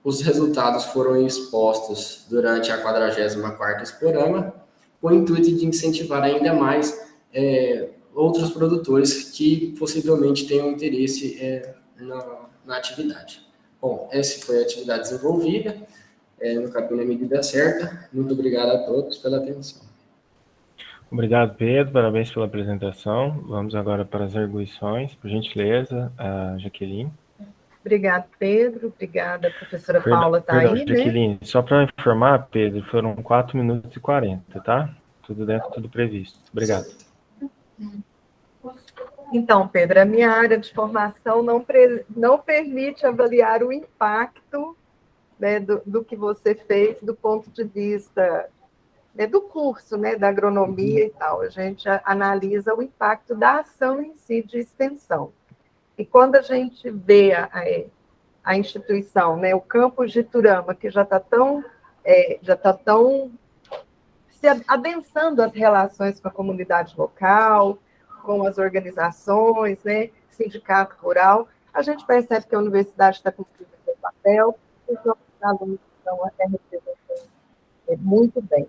S7: os resultados foram expostos durante a 44ª Exporama, com o intuito de incentivar ainda mais outros produtores que possivelmente tenham interesse na atividade. Bom, essa foi a atividade desenvolvida no Capim na Medida Certa. Muito obrigado a todos pela atenção.
S1: Obrigado, Pedro. Parabéns pela apresentação. Vamos agora para as arguições. Por gentileza, a Jaqueline.
S3: Obrigada, Pedro. Obrigada, professora Paula está aí,
S1: Jaqueline, só para informar, Pedro, foram 4 minutos e 40, tá? Tudo dentro, tudo previsto. Obrigado.
S3: Então, Pedro, a minha área de formação não permite avaliar o impacto, né, do que você fez do ponto de vista, né, do curso, né, da agronomia e tal. A gente analisa o impacto da ação em si de extensão. E quando a gente vê a instituição, né, o campus de Iturama, que já está tão se adensando as relações com a comunidade local, com as organizações, né, sindicato rural, a gente percebe que a universidade está cumprindo seu papel, e os nossos alunos estão até representando muito bem.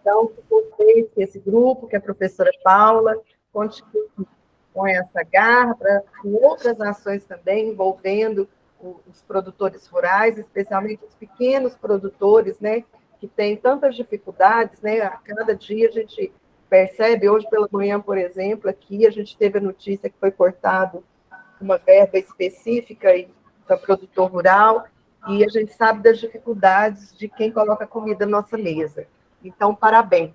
S3: Então, que vocês, esse grupo, que a professora Paula, continue com essa garra, com outras ações também, envolvendo os produtores rurais, especialmente os pequenos produtores, né, que têm tantas dificuldades, né, a cada dia a gente percebe, hoje pela manhã, por exemplo, aqui a gente teve a notícia que foi cortado uma verba específica para produtor rural, e a gente sabe das dificuldades de quem coloca comida na nossa mesa. Então, parabéns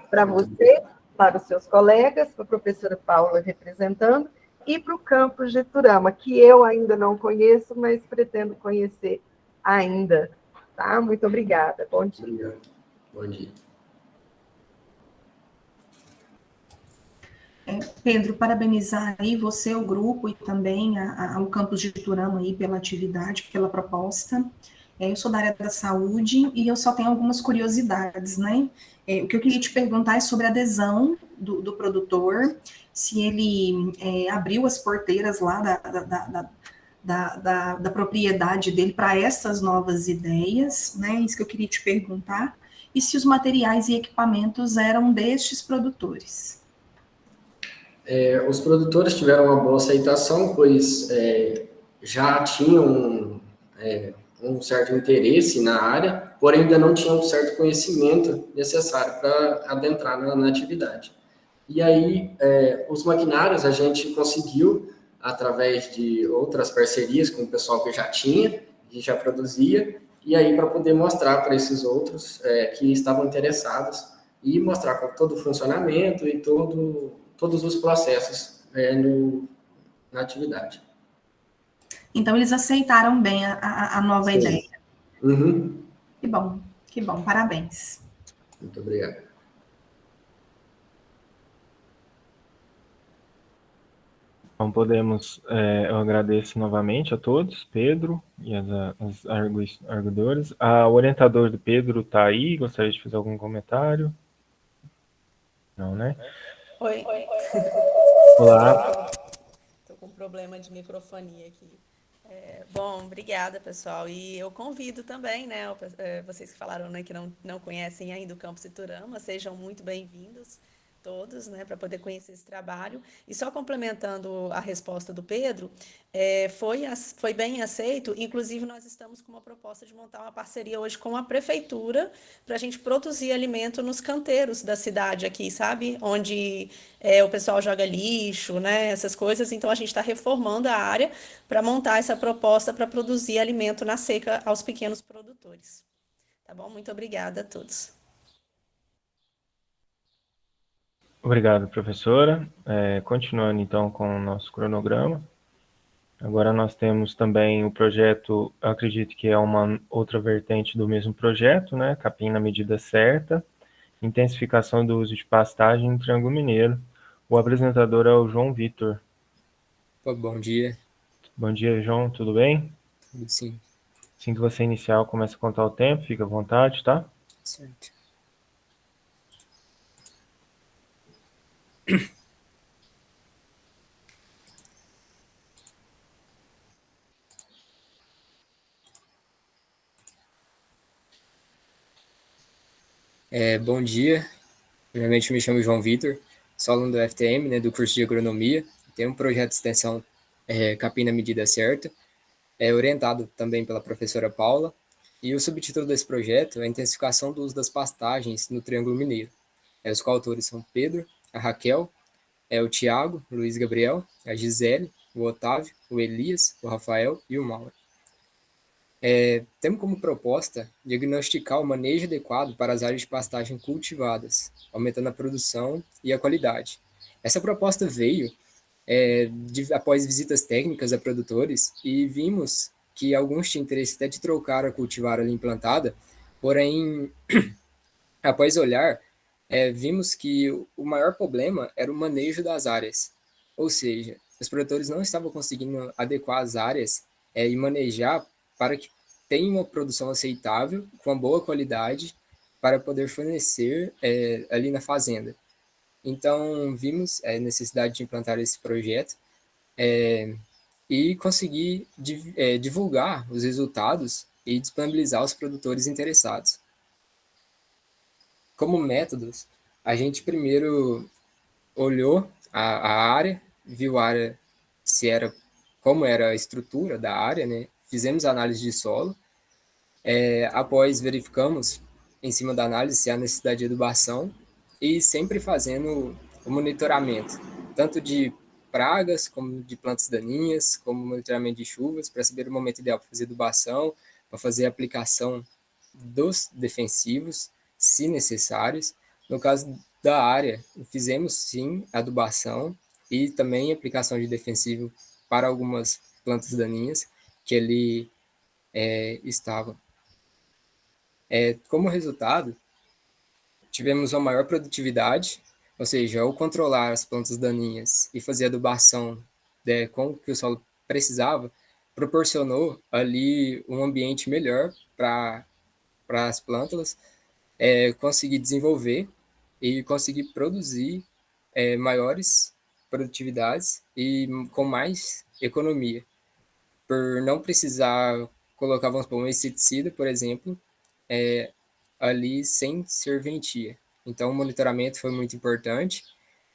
S3: para você, para os seus colegas, para a professora Paula representando, e para o campus de Iturama, que eu ainda não conheço, mas pretendo conhecer ainda. Tá? Muito obrigada. Bom dia.
S7: Obrigado. Bom dia.
S4: Pedro, parabenizar aí você, o grupo, e também o campus de Iturama aí pela atividade, pela proposta. Eu sou da área da saúde e eu só tenho algumas curiosidades, né? O que eu queria te perguntar é sobre a adesão do produtor, se ele abriu as porteiras lá da propriedade dele para essas novas ideias, né? Isso que eu queria te perguntar. E se os materiais e equipamentos eram destes produtores.
S7: Os produtores tiveram uma boa aceitação, pois já tinham um certo interesse na área, porém ainda não tinham um certo conhecimento necessário para adentrar na atividade. E aí, os maquinários a gente conseguiu, através de outras parcerias com o pessoal que já tinha, que já produzia, e aí para poder mostrar para esses outros que estavam interessados, e mostrar com todo o funcionamento e todos os processos na atividade.
S4: Então, eles aceitaram bem a nova
S7: Sim.
S4: ideia.
S7: Uhum.
S4: Que bom, parabéns.
S7: Muito obrigado.
S1: Então, eu agradeço novamente a todos, Pedro e as arguidoras. O orientador do Pedro está aí, gostaria de fazer algum comentário? Não, né?
S8: Oi.
S1: Olá.
S8: Estou com problema de microfonia aqui. Bom, obrigada, pessoal. E eu convido também, né, vocês que falaram, né, que não conhecem ainda o Campus Iturama, sejam muito bem-vindos. todos, né, para poder conhecer esse trabalho. E só complementando a resposta do Pedro, foi bem aceito. Inclusive, nós estamos com uma proposta de montar uma parceria hoje com a prefeitura para a gente produzir alimento nos canteiros da cidade aqui, sabe? Onde o pessoal joga lixo, né, essas coisas. Então, a gente está reformando a área para montar essa proposta para produzir alimento na seca aos pequenos produtores. Tá bom? Muito obrigada a todos.
S1: Obrigado, professora. Continuando, então, com o nosso cronograma. Agora nós temos também o projeto, eu acredito que é uma outra vertente do mesmo projeto, né? Capim na medida certa, intensificação do uso de pastagem em Triângulo Mineiro. O apresentador é o João Vitor.
S9: Bom dia.
S1: Bom dia, João, tudo bem?
S9: Tudo sim.
S1: Assim que você iniciar, começa a contar o tempo, fica à vontade, tá?
S9: Certo. Bom dia. Primeiramente, me chamo João Vitor, sou aluno do FTM, né, do curso de Agronomia. Tenho um projeto de extensão Capim na medida certa, orientado também pela professora Paula. E o subtítulo desse projeto é a intensificação do uso das pastagens no Triângulo Mineiro. Os coautores são Pedro, a Raquel, o Tiago, o Luiz Gabriel, a Gisele, o Otávio, o Elias, o Rafael e o Mauro. Temos como proposta diagnosticar o manejo adequado para as áreas de pastagem cultivadas, aumentando a produção e a qualidade. Essa proposta veio após visitas técnicas a produtores e vimos que alguns tinham interesse até de trocar a cultivar ali implantada, porém, após olhar, vimos que o maior problema era o manejo das áreas, ou seja, os produtores não estavam conseguindo adequar as áreas e manejar para que tenha uma produção aceitável, com uma boa qualidade, para poder fornecer ali na fazenda. Então, vimos a necessidade de implantar esse projeto e conseguir divulgar os resultados e disponibilizar aos produtores interessados. Como métodos, a gente primeiro olhou a área, viu a área como era a estrutura da área, né? Fizemos análise de solo, após verificamos, em cima da análise, se há necessidade de adubação e sempre fazendo o monitoramento, tanto de pragas, como de plantas daninhas, como monitoramento de chuvas, para saber o momento ideal para fazer adubação, para fazer a aplicação dos defensivos, se necessários. No caso da área, fizemos sim adubação e também aplicação de defensivo para algumas plantas daninhas que ali estavam. Como resultado, tivemos uma maior produtividade, ou seja, ao controlar as plantas daninhas e fazer adubação com o que o solo precisava, proporcionou ali um ambiente melhor para as plantas conseguir desenvolver e conseguir produzir maiores produtividades e com mais economia, por não precisar colocar, vamos supor, um inseticida, por exemplo, ali sem serventia. Então, o monitoramento foi muito importante.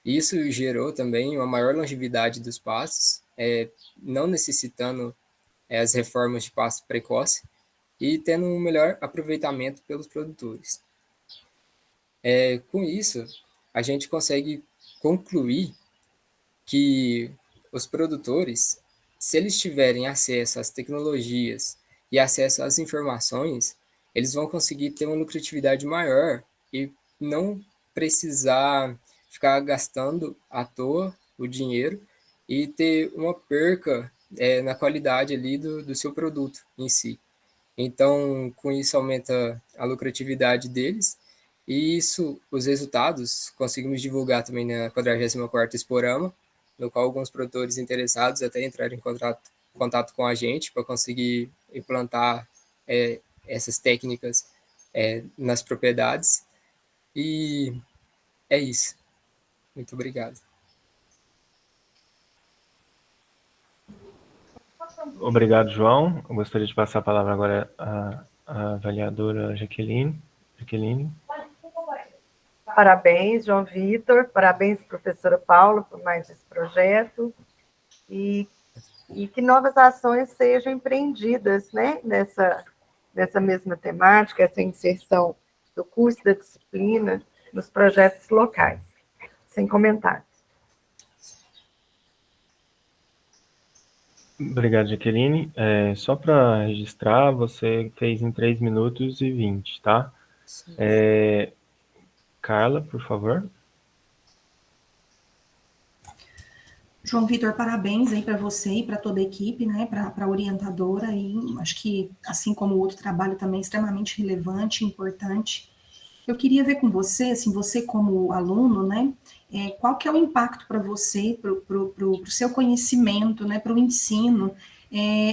S9: Isso gerou também uma maior longevidade dos pastos, não necessitando as reformas de pasto precoce e tendo um melhor aproveitamento pelos produtores. Com isso, a gente consegue concluir que os produtores, se eles tiverem acesso às tecnologias e acesso às informações, eles vão conseguir ter uma lucratividade maior e não precisar ficar gastando à toa o dinheiro e ter uma perca na qualidade ali do seu produto em si. Então, com isso aumenta a lucratividade deles e isso, os resultados, conseguimos divulgar também na 44ª Exporama, no qual alguns produtores interessados até entraram em contato com a gente para conseguir implantar essas técnicas nas propriedades. E é isso. Muito obrigado.
S1: Obrigado, João. Eu gostaria de passar a palavra agora à avaliadora Jaqueline. Jaqueline.
S3: Parabéns, João Vitor, parabéns, professora Paula, por mais esse projeto, e que novas ações sejam empreendidas, né, nessa mesma temática, essa inserção do curso da disciplina nos projetos locais. Sem comentários.
S1: Obrigado, Jaqueline. Só para registrar, você fez em 3 minutos e 20, tá? Carla, por favor.
S4: João Vitor, parabéns aí para você e para toda a equipe, né, para a orientadora, e acho que, assim como o outro trabalho também é extremamente relevante, importante. Eu queria ver com você, assim, você como aluno, né, qual que é o impacto para você, para o seu conhecimento, né, para o ensino,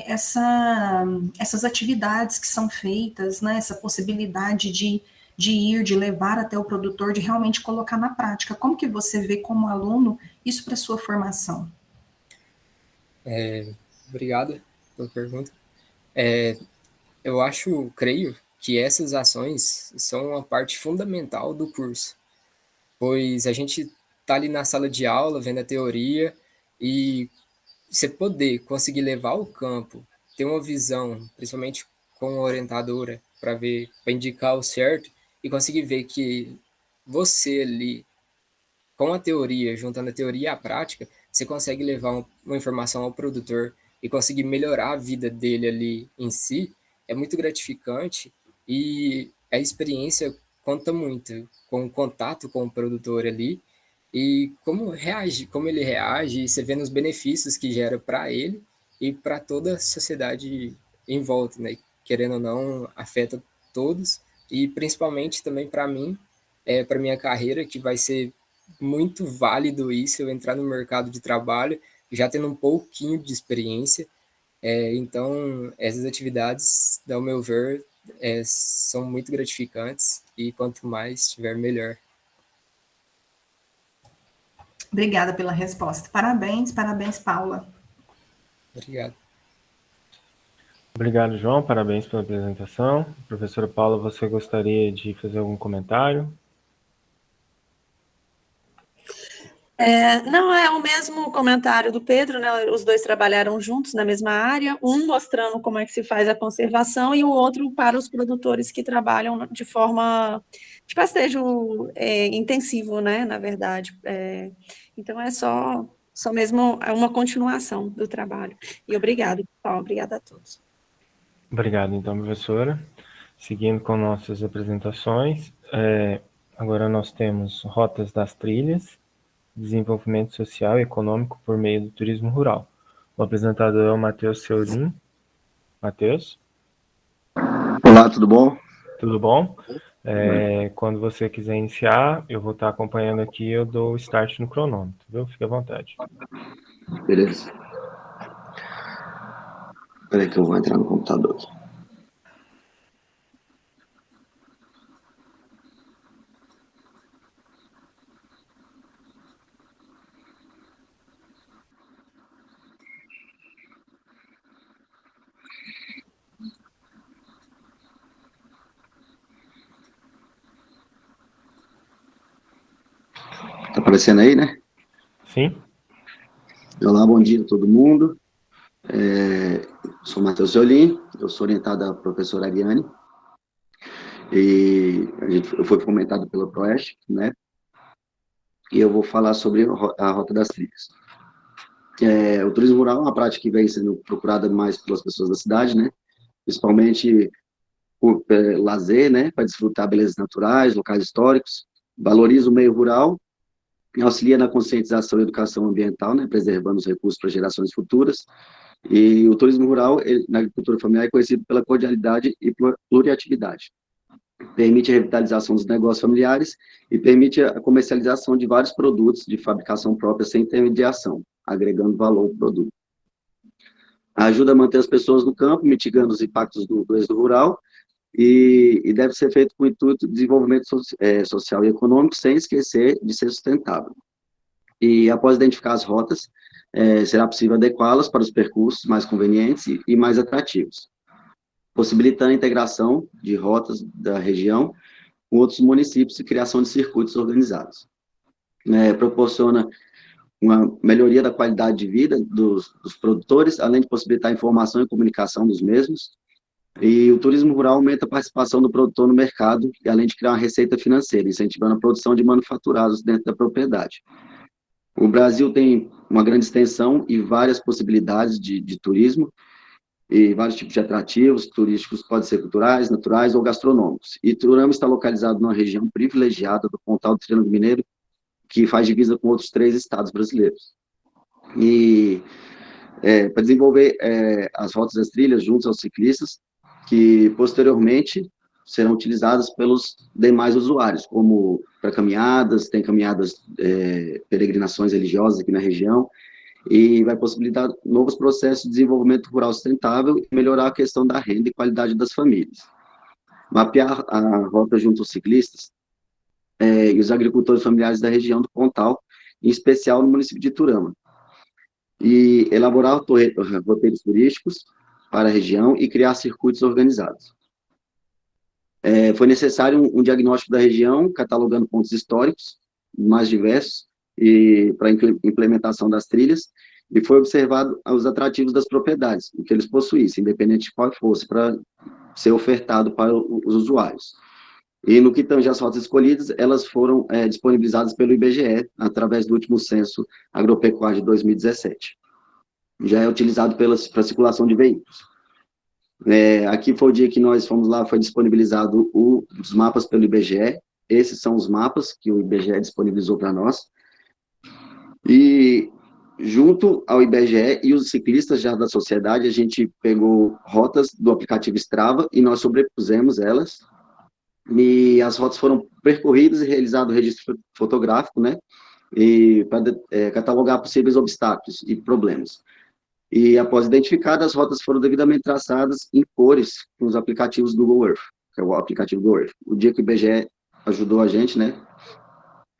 S4: essas atividades que são feitas, né, essa possibilidade de levar até o produtor, de realmente colocar na prática. Como que você vê como aluno isso para a sua formação?
S9: Obrigado pela pergunta. Eu creio que essas ações são uma parte fundamental do curso, pois a gente está ali na sala de aula, vendo a teoria, e você poder conseguir levar ao campo, ter uma visão, principalmente com a orientadora, para indicar o certo, e conseguir ver que você ali, com a teoria, juntando a teoria e a prática, você consegue levar uma informação ao produtor e conseguir melhorar a vida dele ali em si, é muito gratificante, e a experiência conta muito com o contato com o produtor ali, e como ele reage, e você vê nos benefícios que gera para ele e para toda a sociedade em volta, né? Querendo ou não, afeta todos, e principalmente também para mim, para minha carreira, que vai ser muito válido isso, eu entrar no mercado de trabalho, já tendo um pouquinho de experiência. Então, essas atividades, ao meu ver, são muito gratificantes, e quanto mais tiver, melhor.
S4: Obrigada pela resposta. Parabéns, Paula.
S9: Obrigado.
S1: Obrigado, João. Parabéns pela apresentação. Professora Paula, você gostaria de fazer algum comentário?
S8: Não, é o mesmo comentário do Pedro, né? Os dois trabalharam juntos na mesma área, um mostrando como é que se faz a conservação e o outro para os produtores que trabalham de forma de pastejo intensivo, né? Na verdade. Então é só mesmo uma continuação do trabalho. E obrigado, pessoal. Obrigada a todos.
S1: Obrigado, então, professora. Seguindo com nossas apresentações, agora nós temos Rotas das Trilhas, Desenvolvimento Social e Econômico por meio do Turismo Rural. O apresentador é o Matheus Seulin. Matheus?
S10: Olá, tudo bom?
S1: Tudo bom? Quando você quiser iniciar, eu vou estar acompanhando aqui, eu dou o start no cronômetro, viu? Fique à vontade.
S10: Beleza. Espera aí que eu vou entrar no computador aqui. Tá aparecendo aí, né?
S1: Sim.
S10: Olá, bom dia a todo mundo. Sou Matheus Seulin, eu sou orientado da professora Ariane, e eu fui fomentado pela Proeste, né? E eu vou falar sobre a Rota das Trilhas. O turismo rural é uma prática que vem sendo procurada mais pelas pessoas da cidade, né? Principalmente por lazer, né? Para desfrutar belezas naturais, locais históricos, valoriza o meio rural, auxilia na conscientização e educação ambiental, né, preservando os recursos para gerações futuras. E o turismo rural, na agricultura familiar, é conhecido pela cordialidade e pluriatividade. Permite a revitalização dos negócios familiares e permite a comercialização de vários produtos de fabricação própria sem intermediação, agregando valor ao produto. Ajuda a manter as pessoas no campo, mitigando os impactos do êxodo rural, e deve ser feito com o intuito de desenvolvimento social e econômico, sem esquecer de ser sustentável. E após identificar as rotas, será possível adequá-las para os percursos mais convenientes e mais atrativos, possibilitando a integração de rotas da região com outros municípios e criação de circuitos organizados. Proporciona uma melhoria da qualidade de vida dos produtores, além de possibilitar informação e comunicação dos mesmos. E o turismo rural aumenta a participação do produtor no mercado, e além de criar uma receita financeira, incentivando a produção de manufaturados dentro da propriedade. O Brasil tem uma grande extensão e várias possibilidades de turismo, e vários tipos de atrativos turísticos, podem ser culturais, naturais ou gastronômicos. E Iturama está localizado numa região privilegiada do Pontal do Triângulo Mineiro, que faz divisa com outros 3 estados brasileiros. E para desenvolver as rotas das trilhas juntos aos ciclistas, que posteriormente serão utilizadas pelos demais usuários, como para caminhadas, tem caminhadas, peregrinações religiosas aqui na região, e vai possibilitar novos processos de desenvolvimento rural sustentável e melhorar a questão da renda e qualidade das famílias. Mapear a rota junto aos ciclistas e os agricultores familiares da região do Pontal, em especial no município de Iturama, e elaborar roteiros turísticos para a região e criar circuitos organizados. Foi necessário um diagnóstico da região, catalogando pontos históricos mais diversos, e para implementação das trilhas, e foi observado os atrativos das propriedades, o que eles possuíssem, independente de qual fosse, para ser ofertado para os usuários. E no que tange às rotas escolhidas, elas foram disponibilizadas pelo IBGE, através do último censo agropecuário de 2017. Já é utilizado para circulação de veículos. Aqui foi o dia que nós fomos lá, foi disponibilizado os mapas pelo IBGE. Esses são os mapas que o IBGE disponibilizou para nós. E junto ao IBGE e os ciclistas já da sociedade, a gente pegou rotas do aplicativo Strava e nós sobrepusemos elas, e as rotas foram percorridas e realizado o registro fotográfico, né, e para catalogar possíveis obstáculos e problemas. E após identificadas, as rotas foram devidamente traçadas em cores com os aplicativos do Google Earth, que é o aplicativo Google Earth. O dia que o IBGE ajudou a gente, né,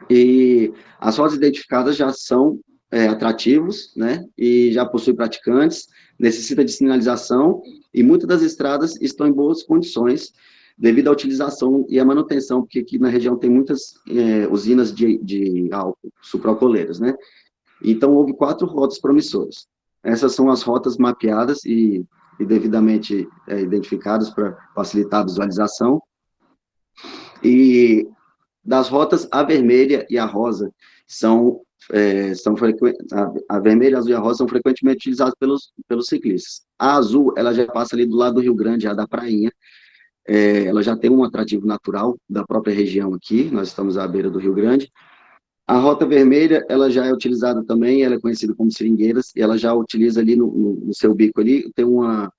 S10: e as rotas identificadas já são atrativos, né, e já possuem praticantes, necessita de sinalização, e muitas das estradas estão em boas condições, devido à utilização e à manutenção, porque aqui na região tem muitas usinas de álcool, sucroalcooleiras, né, então houve 4 rotas promissoras. Essas são as rotas mapeadas e devidamente identificadas para facilitar a visualização, e das rotas, a vermelha e a rosa são frequentes, a vermelha, a azul e a rosa são frequentemente utilizadas pelos ciclistas. A azul, ela já passa ali do lado do Rio Grande, a da Prainha, ela já tem um atrativo natural da própria região aqui, nós estamos à beira do Rio Grande. A rota vermelha, ela já é utilizada também, ela é conhecida como Seringueiras, e ela já utiliza ali no seu bico ali, tem uma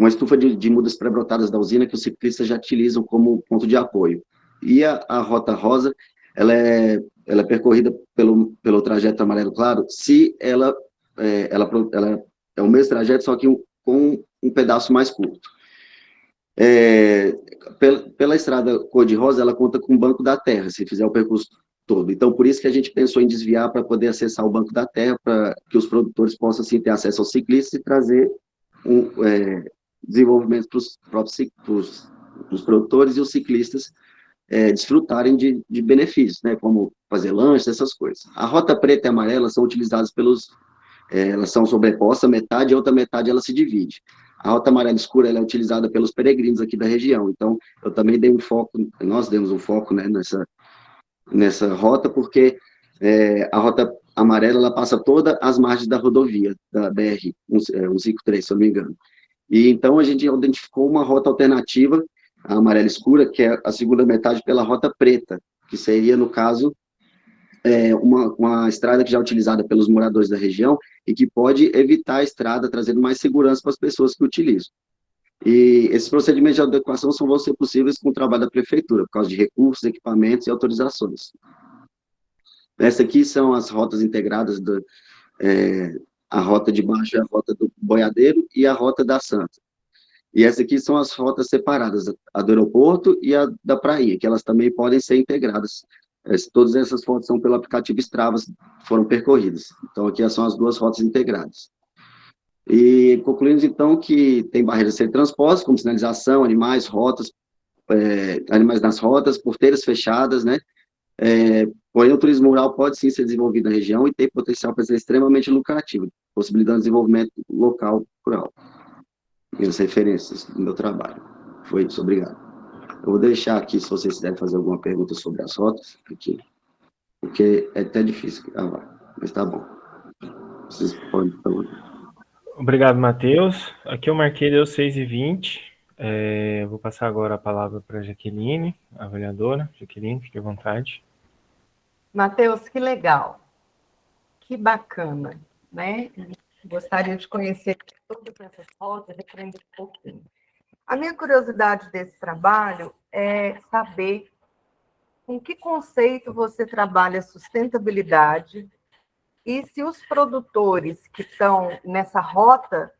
S10: estufa de mudas pré-brotadas da usina que os ciclistas já utilizam como ponto de apoio. E a rota rosa, ela é percorrida pelo trajeto amarelo claro, se ela é o mesmo trajeto, só que com um pedaço mais curto. Pela estrada cor-de-rosa, ela conta com o Banco da Terra, se fizer o percurso todo. Então, por isso que a gente pensou em desviar para poder acessar o Banco da Terra, para que os produtores possam, assim, ter acesso aos ciclistas e trazer desenvolvimento para os produtores e os ciclistas desfrutarem de benefícios, né, como fazer lanches, essas coisas. A rota preta e amarela são utilizadas elas são sobrepostas, metade e outra metade ela se divide. A rota amarela escura ela é utilizada pelos peregrinos aqui da região, então eu também dei um foco, nós demos um foco, né, nessa rota, porque a rota amarela ela passa todas as margens da rodovia, da BR 153, se eu não me engano. E então a gente identificou uma rota alternativa, a amarela escura, que é a segunda metade pela rota preta, que seria, no caso, uma estrada que já é utilizada pelos moradores da região e que pode evitar a estrada, trazendo mais segurança para as pessoas que utilizam. E esses procedimentos de adequação só vão ser possíveis com o trabalho da prefeitura, por causa de recursos, equipamentos e autorizações. Essas aqui são as rotas integradas, a rota de baixo é a rota do Boiadeiro e a rota da Santa. E essas aqui são as rotas separadas, a do aeroporto e a da praia, que elas também podem ser integradas. Todas essas rotas são pelo aplicativo Strava, foram percorridas. Então, aqui são as 2 rotas integradas. E concluímos, então, que tem barreiras a serem transpostas, como sinalização, animais, rotas, animais nas rotas, porteiras fechadas, né? Porém, o turismo rural pode sim ser desenvolvido na região e tem potencial para ser extremamente lucrativo, possibilitando desenvolvimento local rural. Minhas referências do meu trabalho. Foi isso, obrigado. Eu vou deixar aqui, se vocês quiserem fazer alguma pergunta sobre as rotas, porque é até difícil gravar, mas tá bom. Vocês podem falar.
S1: Obrigado, Matheus. Aqui eu marquei, deu 6h20. Vou passar agora a palavra para a Jaqueline, a avaliadora. Jaqueline, fique à vontade.
S3: Matheus, que legal, que bacana, né? Gostaria de conhecer todas essas rotas e aprender um pouquinho. A minha curiosidade desse trabalho é saber com que conceito você trabalha sustentabilidade e se os produtores que estão nessa rota,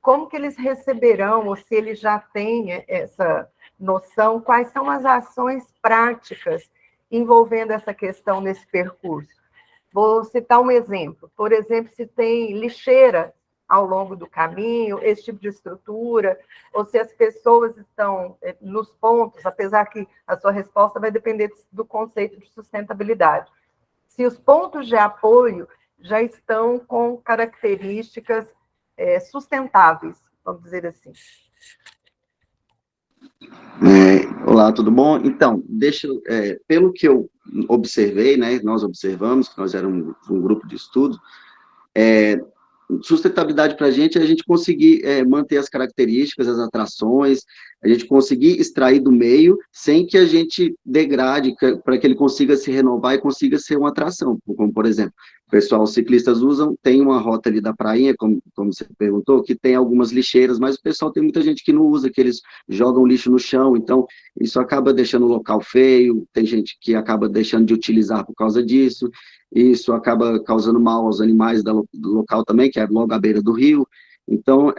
S3: como que eles receberão, ou se eles já têm essa noção, quais são as ações práticas envolvendo essa questão nesse percurso. Vou citar um exemplo. Por exemplo, se tem lixeira ao longo do caminho, esse tipo de estrutura, ou se as pessoas estão nos pontos, apesar que a sua resposta vai depender do conceito de sustentabilidade. Se os pontos de apoio já estão com características sustentáveis, vamos dizer assim.
S10: Olá, tudo bom? Então, pelo que eu observei, né, nós observamos, que nós éramos um grupo de estudo, sustentabilidade para a gente conseguir manter as características, as atrações, a gente conseguir extrair do meio sem que a gente degrade, para que ele consiga se renovar e consiga ser uma atração, como por exemplo, o pessoal, os ciclistas usam, tem uma rota ali da prainha, como você perguntou, que tem algumas lixeiras, mas o pessoal tem muita gente que não usa, que eles jogam lixo no chão, então isso acaba deixando o local feio, tem gente que acaba deixando de utilizar por causa disso, isso acaba causando mal aos animais do local também, que é logo à beira do rio. Então,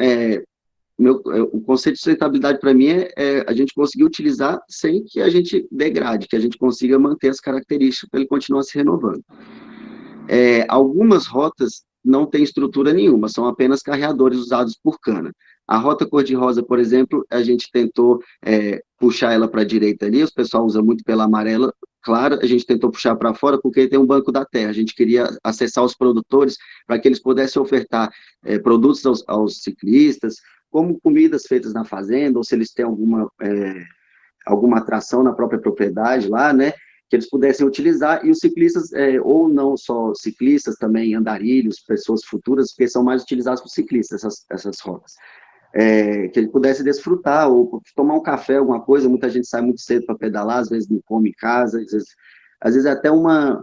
S10: o conceito de sustentabilidade para mim é a gente conseguir utilizar sem que a gente degrade, que a gente consiga manter as características para ele continuar se renovando. Algumas rotas não têm estrutura nenhuma, são apenas carreadores usados por cana. A rota cor-de-rosa, por exemplo, a gente tentou puxar ela para a direita ali, o pessoal usa muito pela amarela clara, a gente tentou puxar para fora porque tem um banco da terra, a gente queria acessar os produtores para que eles pudessem ofertar produtos aos ciclistas, como comidas feitas na fazenda, ou se eles têm alguma atração na própria propriedade lá, né, que eles pudessem utilizar, e os ciclistas, ou não só ciclistas, também andarilhos, pessoas futuras, porque são mais utilizados por ciclistas, essas rotas. Que ele pudesse desfrutar, ou tomar um café, alguma coisa, muita gente sai muito cedo para pedalar, às vezes não come em casa, às vezes é até uma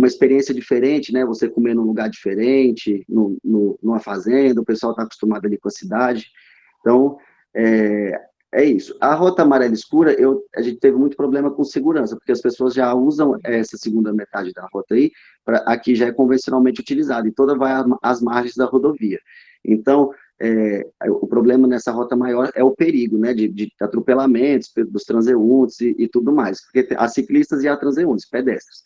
S10: experiência diferente, né, você comer num lugar diferente, numa fazenda, o pessoal está acostumado ali com a cidade, então, é isso. A rota amarela escura, a gente teve muito problema com segurança, porque as pessoas já usam essa segunda metade da rota aí, aqui já é convencionalmente utilizada, e toda vai às margens da rodovia. Então, o problema nessa rota maior é o perigo, né, de atropelamentos dos transeuntes e tudo mais, porque há ciclistas e há transeuntes, pedestres.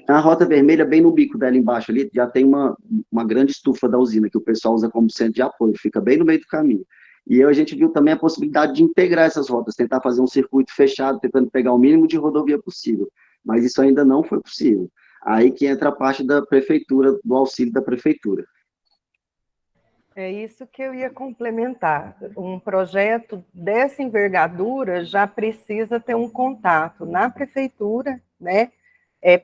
S10: A rota vermelha, bem no bico dela embaixo ali, já tem uma grande estufa da usina, que o pessoal usa como centro de apoio, fica bem no meio do caminho. E a gente viu também a possibilidade de integrar essas rotas, tentar fazer um circuito fechado, tentando pegar o mínimo de rodovia possível, mas isso ainda não foi possível. Aí que entra a parte da prefeitura, do auxílio da prefeitura.
S3: É isso que eu ia complementar. Um projeto dessa envergadura já precisa ter um contato na prefeitura, né?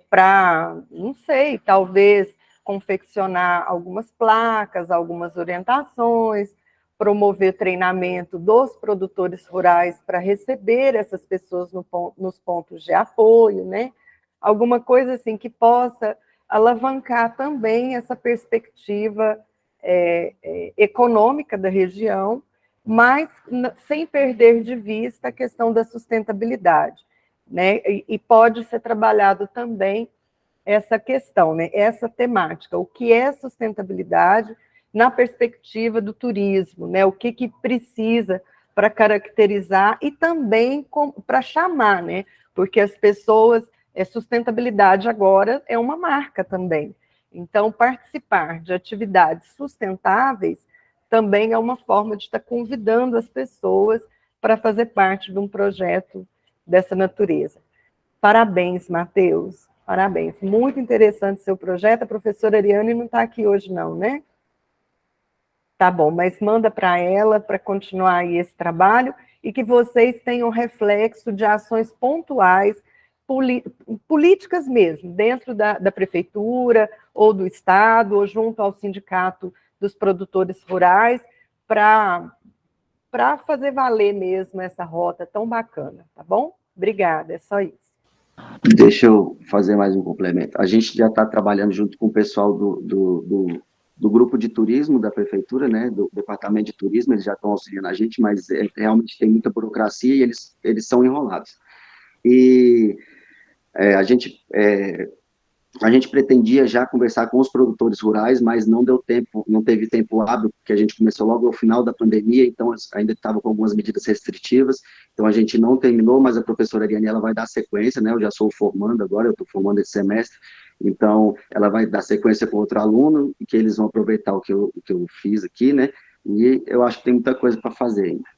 S3: Para, não sei, talvez confeccionar algumas placas, algumas orientações, promover treinamento dos produtores rurais para receber essas pessoas nos pontos de apoio, né? Alguma coisa assim que possa alavancar também essa perspectiva econômica da região, mas sem perder de vista a questão da sustentabilidade, né? E pode ser trabalhado também essa questão, né? Essa temática, o que é sustentabilidade na perspectiva do turismo, né? O que precisa para caracterizar e também para chamar, né? Porque as pessoas, sustentabilidade agora é uma marca também. Então, participar de atividades sustentáveis também é uma forma de estar convidando as pessoas para fazer parte de um projeto dessa natureza. Parabéns, Matheus, parabéns. Muito interessante seu projeto. A professora Ariane não está aqui hoje não, né? Tá bom, mas manda para ela para continuar aí esse trabalho e que vocês tenham reflexo de ações pontuais, políticas mesmo, dentro da prefeitura, ou do Estado, ou junto ao sindicato dos produtores rurais, para fazer valer mesmo essa rota tão bacana, tá bom? Obrigada, é só isso.
S10: Deixa eu fazer mais um complemento. A gente já está trabalhando junto com o pessoal do grupo de turismo da prefeitura, né, do departamento de turismo, eles já estão auxiliando a gente, mas realmente tem muita burocracia e eles são enrolados. E a gente pretendia já conversar com os produtores rurais, mas não deu tempo, não teve tempo hábil, porque a gente começou logo ao final da pandemia, então ainda estava com algumas medidas restritivas, então a gente não terminou, mas a professora Ariane, ela vai dar sequência, né, eu já sou formando agora, eu estou formando esse semestre, então ela vai dar sequência com outro aluno, que eles vão aproveitar o que eu fiz aqui, né, e eu acho que tem muita coisa para fazer ainda.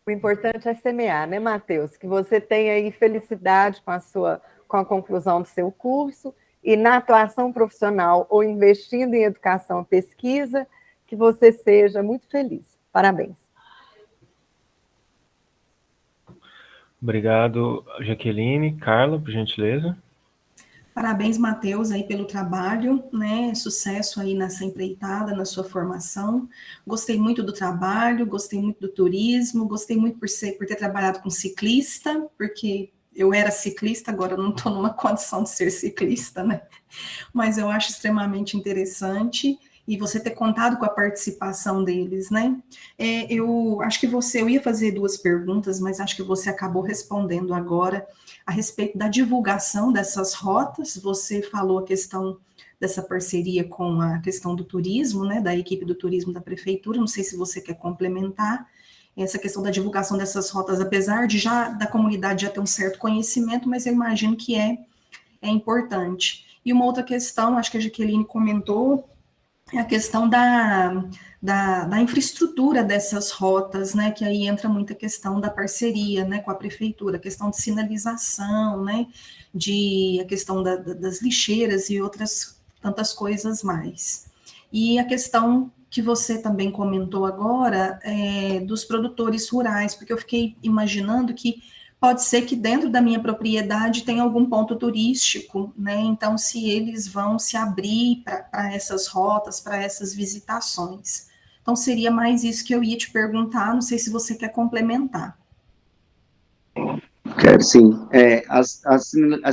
S3: O importante é semear, né, Matheus? Que você tenha aí felicidade com a conclusão do seu curso e na atuação profissional ou investindo em educação e pesquisa, que você seja muito feliz. Parabéns.
S1: Obrigado, Jaqueline. Carla, por gentileza.
S4: Parabéns, Matheus, aí pelo trabalho, né? Sucesso aí nessa empreitada, na sua formação. Gostei muito do trabalho, gostei muito do turismo, gostei muito por ter trabalhado com ciclista, porque eu era ciclista, agora eu não estou numa condição de ser ciclista, né? Mas eu acho extremamente interessante e você ter contado com a participação deles, né? Eu acho que eu ia fazer 2 perguntas, mas acho que você acabou respondendo agora a respeito da divulgação dessas rotas. Você falou a questão dessa parceria com a questão do turismo, né? Da equipe do turismo da prefeitura. Não sei se você quer complementar essa questão da divulgação dessas rotas, apesar de da comunidade já ter um certo conhecimento, mas eu imagino que é importante. E uma outra questão, acho que a Jaqueline comentou, é a questão da infraestrutura dessas rotas, né, que aí entra muita questão da parceria, né, com a prefeitura, a questão de sinalização, né, a questão das lixeiras e outras tantas coisas mais. E a questão que você também comentou agora, dos produtores rurais, porque eu fiquei imaginando que pode ser que dentro da minha propriedade tenha algum ponto turístico, né? Então, se eles vão se abrir para essas rotas, para essas visitações. Então, seria mais isso que eu ia te perguntar, não sei se você quer complementar.
S10: Quero sim. As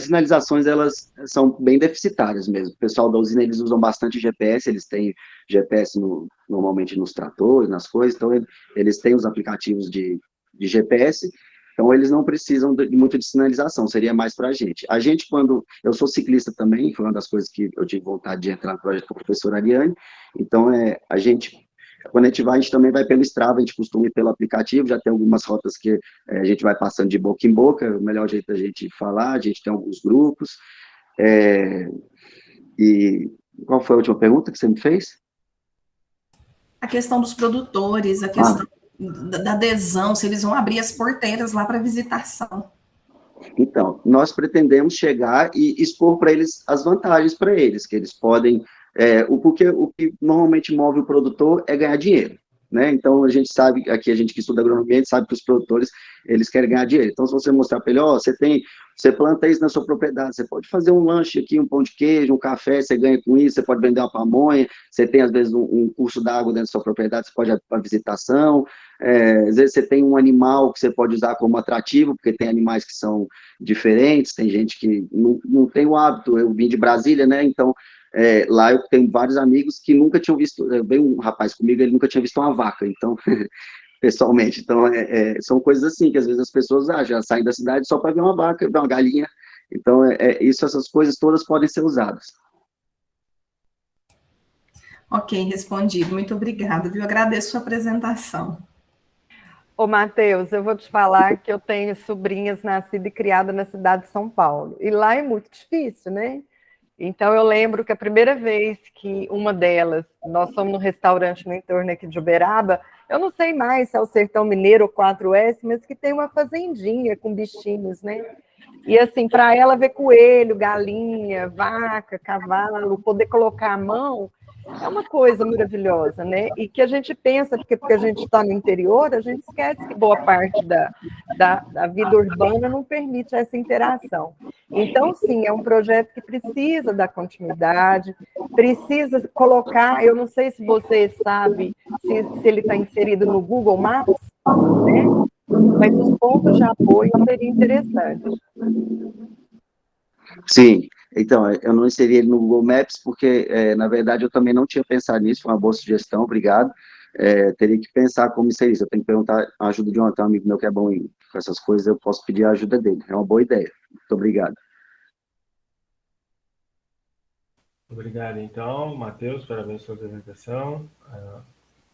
S10: sinalizações, elas são bem deficitárias mesmo. O pessoal da usina, eles usam bastante GPS, eles têm GPS normalmente nos tratores, nas coisas, então eles têm os aplicativos de GPS, então eles não precisam muito de sinalização, seria mais para a gente. A gente, quando... Eu sou ciclista também, foi uma das coisas que eu tive vontade de entrar no projeto com a professora Ariane, então quando a gente vai, a gente também vai pelo Strava, a gente costuma ir pelo aplicativo, já tem algumas rotas que a gente vai passando de boca em boca, o melhor jeito da gente falar, a gente tem alguns grupos. E qual foi a última pergunta que você me fez?
S4: A questão dos produtores, a questão da adesão, se eles vão abrir as porteiras lá para visitação.
S10: Então, nós pretendemos chegar e expor para eles as vantagens para eles, que eles podem... Porque o que normalmente move o produtor é ganhar dinheiro, né? Então, a gente sabe, aqui a gente que estuda agronomia, a gente sabe que os produtores, eles querem ganhar dinheiro. Então, se você mostrar para ele, você planta isso na sua propriedade, você pode fazer um lanche aqui, um pão de queijo, um café, você ganha com isso, você pode vender uma pamonha, você tem, às vezes, um curso d'água dentro da sua propriedade, você pode ir para visitação, às vezes você tem um animal que você pode usar como atrativo, porque tem animais que são diferentes, tem gente que não tem o hábito, eu vim de Brasília, né, então... lá eu tenho vários amigos que nunca tinham visto, veio um rapaz comigo, ele nunca tinha visto uma vaca, então, pessoalmente, então, são coisas assim, que às vezes as pessoas já saem da cidade só para ver uma vaca, ver uma galinha, então, essas coisas todas podem ser usadas.
S4: Ok, respondido, muito obrigada, viu? Agradeço a sua apresentação.
S3: Ô, Matheus, eu vou te falar que eu tenho sobrinhas nascidas e criadas na cidade de São Paulo, e lá é muito difícil, né? Então, eu lembro que a primeira vez que uma delas, nós fomos num restaurante no entorno aqui de Uberaba, eu não sei mais se é o Sertão Mineiro ou 4S, mas que tem uma fazendinha com bichinhos, né? E assim, para ela ver coelho, galinha, vaca, cavalo, poder colocar a mão, é uma coisa maravilhosa, né? E que a gente pensa, porque a gente está no interior, a gente esquece que boa parte da vida urbana não permite essa interação. Então, sim, é um projeto que precisa da continuidade, precisa colocar, eu não sei se você sabe se ele está inserido no Google Maps, né? Mas os pontos de apoio seria interessante.
S10: Sim, então, eu não inseri ele no Google Maps porque, na verdade, eu também não tinha pensado nisso, foi uma boa sugestão, obrigado. Teria que pensar como inserir isso, eu tenho que perguntar a ajuda de um amigo meu que é bom com essas coisas, eu posso pedir a ajuda dele, é uma boa ideia. Muito obrigado.
S1: Obrigado, então, Matheus, parabéns pela apresentação.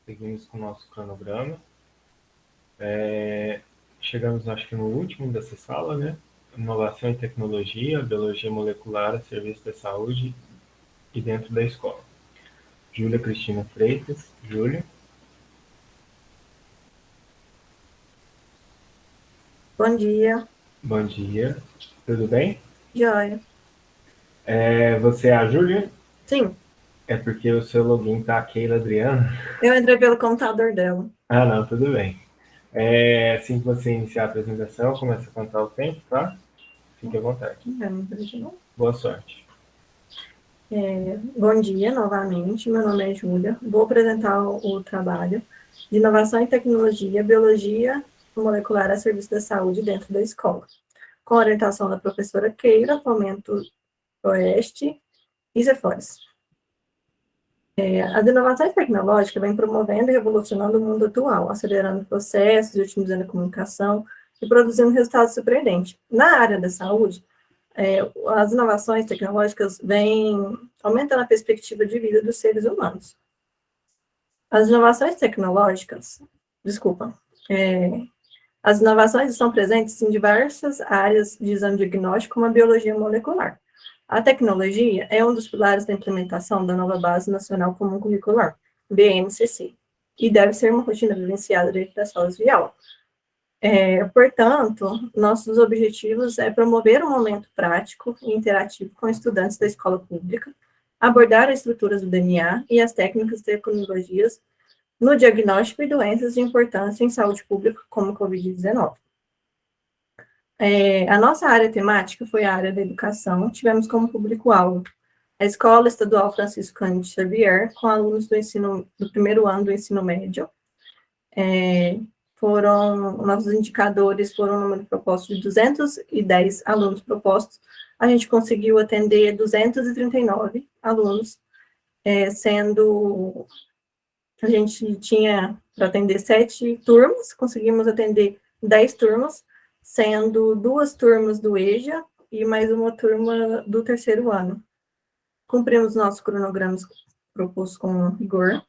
S1: Seguimos com o nosso cronograma. Chegamos, acho que no último dessa sala, né? Inovação e tecnologia, biologia molecular, serviço da saúde e dentro da escola. Júlia Cristina Freitas. Júlia.
S11: Bom dia.
S1: Bom dia. Tudo bem?
S11: Joia.
S1: Você é a Júlia?
S11: Sim,
S1: É porque o seu login tá Keila Adriana?
S11: eu entrei pelo computador dela.
S1: Ah, não, tudo bem. Assim que você iniciar a apresentação, começa a contar o tempo, tá? Fique à vontade. Boa sorte.
S11: Bom dia, novamente. Meu nome é Júlia. Vou apresentar o trabalho de inovação e tecnologia, biologia molecular a serviço da saúde dentro da escola, com orientação da professora Keila, Fomento Oeste e Zefores. As inovações tecnológicas vêm promovendo e revolucionando o mundo atual, acelerando processos, otimizando a comunicação e produzindo resultados surpreendentes. Na área da saúde, as inovações tecnológicas vêm aumentando a perspectiva de vida dos seres humanos. As inovações tecnológicas, as inovações estão presentes em diversas áreas de exame diagnóstico, como a biologia molecular. A tecnologia é um dos pilares da implementação da nova Base Nacional Comum Curricular, BNCC, e deve ser uma rotina vivenciada dentro das salas de aula. Portanto, nossos objetivos é promover um momento prático e interativo com estudantes da escola pública, abordar as estruturas do DNA e as técnicas e tecnologias no diagnóstico e doenças de importância em saúde pública, como a Covid-19. A nossa área temática foi a área da educação, tivemos como público-alvo a Escola Estadual Francisco Cândido Xavier, com alunos do primeiro ano do ensino médio. Nossos indicadores foram um número proposto de 210 alunos propostos, a gente conseguiu atender 239 alunos, sendo, a gente tinha para atender 7 turmas, conseguimos atender 10 turmas, sendo 2 turmas do EJA e mais uma turma do terceiro ano. Cumprimos nossos cronogramas propostos com rigor,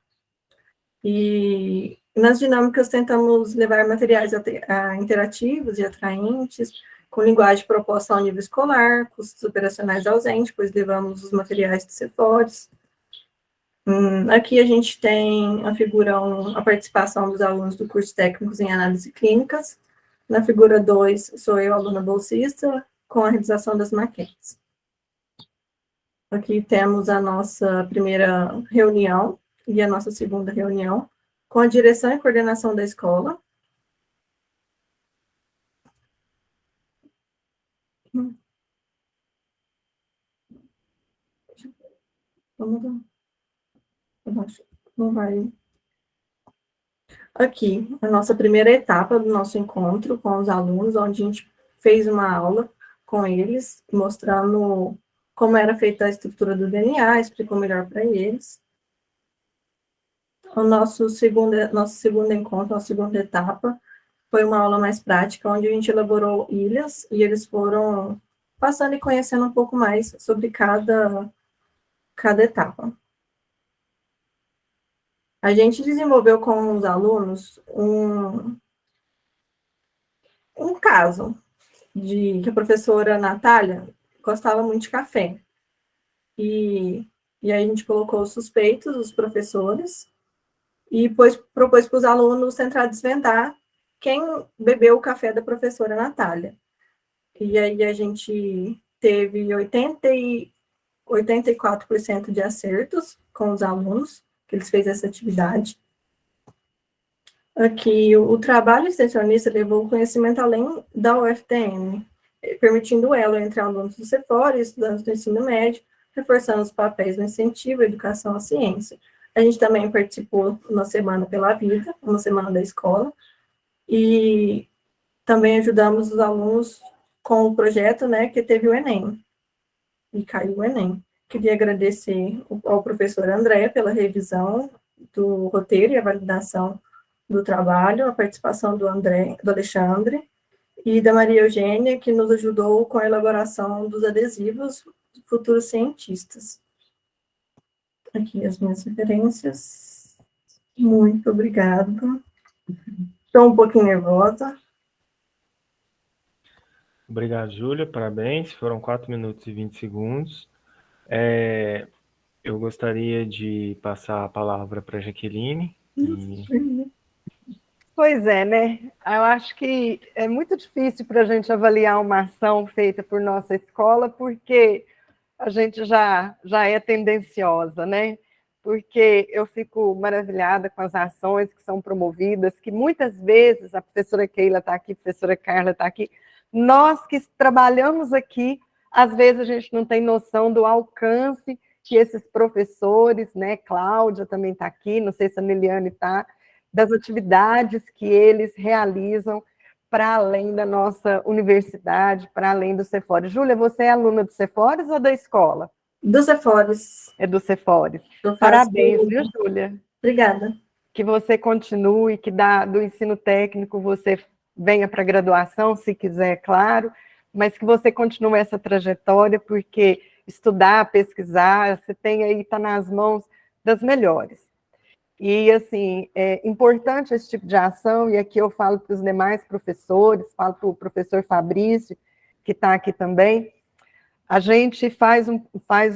S11: e nas dinâmicas tentamos levar materiais interativos e atraentes, com linguagem proposta ao nível escolar, custos operacionais ausentes, pois levamos os materiais de Cefores. Aqui a gente tem a figura 1, a participação dos alunos do curso técnicos em análise clínicas. Na figura 2, sou eu, aluna bolsista, com a realização das maquetes. Aqui temos a nossa primeira reunião e a nossa segunda reunião, com a direção e coordenação da escola. Vamos lá. Não vai. Aqui, a nossa primeira etapa do nosso encontro com os alunos, onde a gente fez uma aula com eles, mostrando como era feita a estrutura do DNA, explicou melhor para eles. O nosso segundo encontro, nossa segunda etapa, foi uma aula mais prática, onde a gente elaborou ilhas, e eles foram passando e conhecendo um pouco mais sobre cada etapa. A gente desenvolveu com os alunos um caso, que a professora Natália gostava muito de café. e aí a gente colocou os suspeitos, os professores, e propôs para os alunos tentar desvendar quem bebeu o café da professora Natália. E aí a gente teve 84% de acertos com os alunos, que eles fez essa atividade. Aqui, o trabalho extensionista levou o conhecimento além da UFTM, permitindo o elo entre alunos do CEFOR e estudantes do ensino médio, reforçando os papéis no incentivo à educação à ciência. A gente também participou uma semana pela vida, uma semana da escola, e também ajudamos os alunos com o projeto, né, que teve o Enem, e caiu o Enem. Queria agradecer ao professor André pela revisão do roteiro e a validação do trabalho, a participação do Alexandre, e da Maria Eugênia, que nos ajudou com a elaboração dos adesivos futuros cientistas. Aqui as minhas referências. Muito obrigada. Estou um pouquinho nervosa.
S1: Obrigado, Júlia. Parabéns. Foram 4 minutos e 20 segundos. Eu gostaria de passar a palavra para a Jaqueline.
S3: Pois é, né? Eu acho que é muito difícil para a gente avaliar uma ação feita por nossa escola, porque a gente já é tendenciosa, né? Porque eu fico maravilhada com as ações que são promovidas, que muitas vezes a professora Keila está aqui, a professora Carla está aqui, nós que trabalhamos aqui, às vezes a gente não tem noção do alcance que esses professores, né? Cláudia também está aqui, não sei se a Neliane está, das atividades que eles realizam para além da nossa universidade, para além do Cefores. Júlia, você é aluna do Cefores ou da escola?
S11: Do Cefores.
S3: É do Cefores. Parabéns, viu, Júlia?
S11: Obrigada.
S3: Que você continue, que do ensino técnico você venha para a graduação, se quiser, claro, mas que você continue essa trajetória, porque estudar, pesquisar, você tem aí, está nas mãos das melhores. E, assim, é importante esse tipo de ação, e aqui eu falo para os demais professores, falo para o professor Fabrício, que está aqui também, a gente faz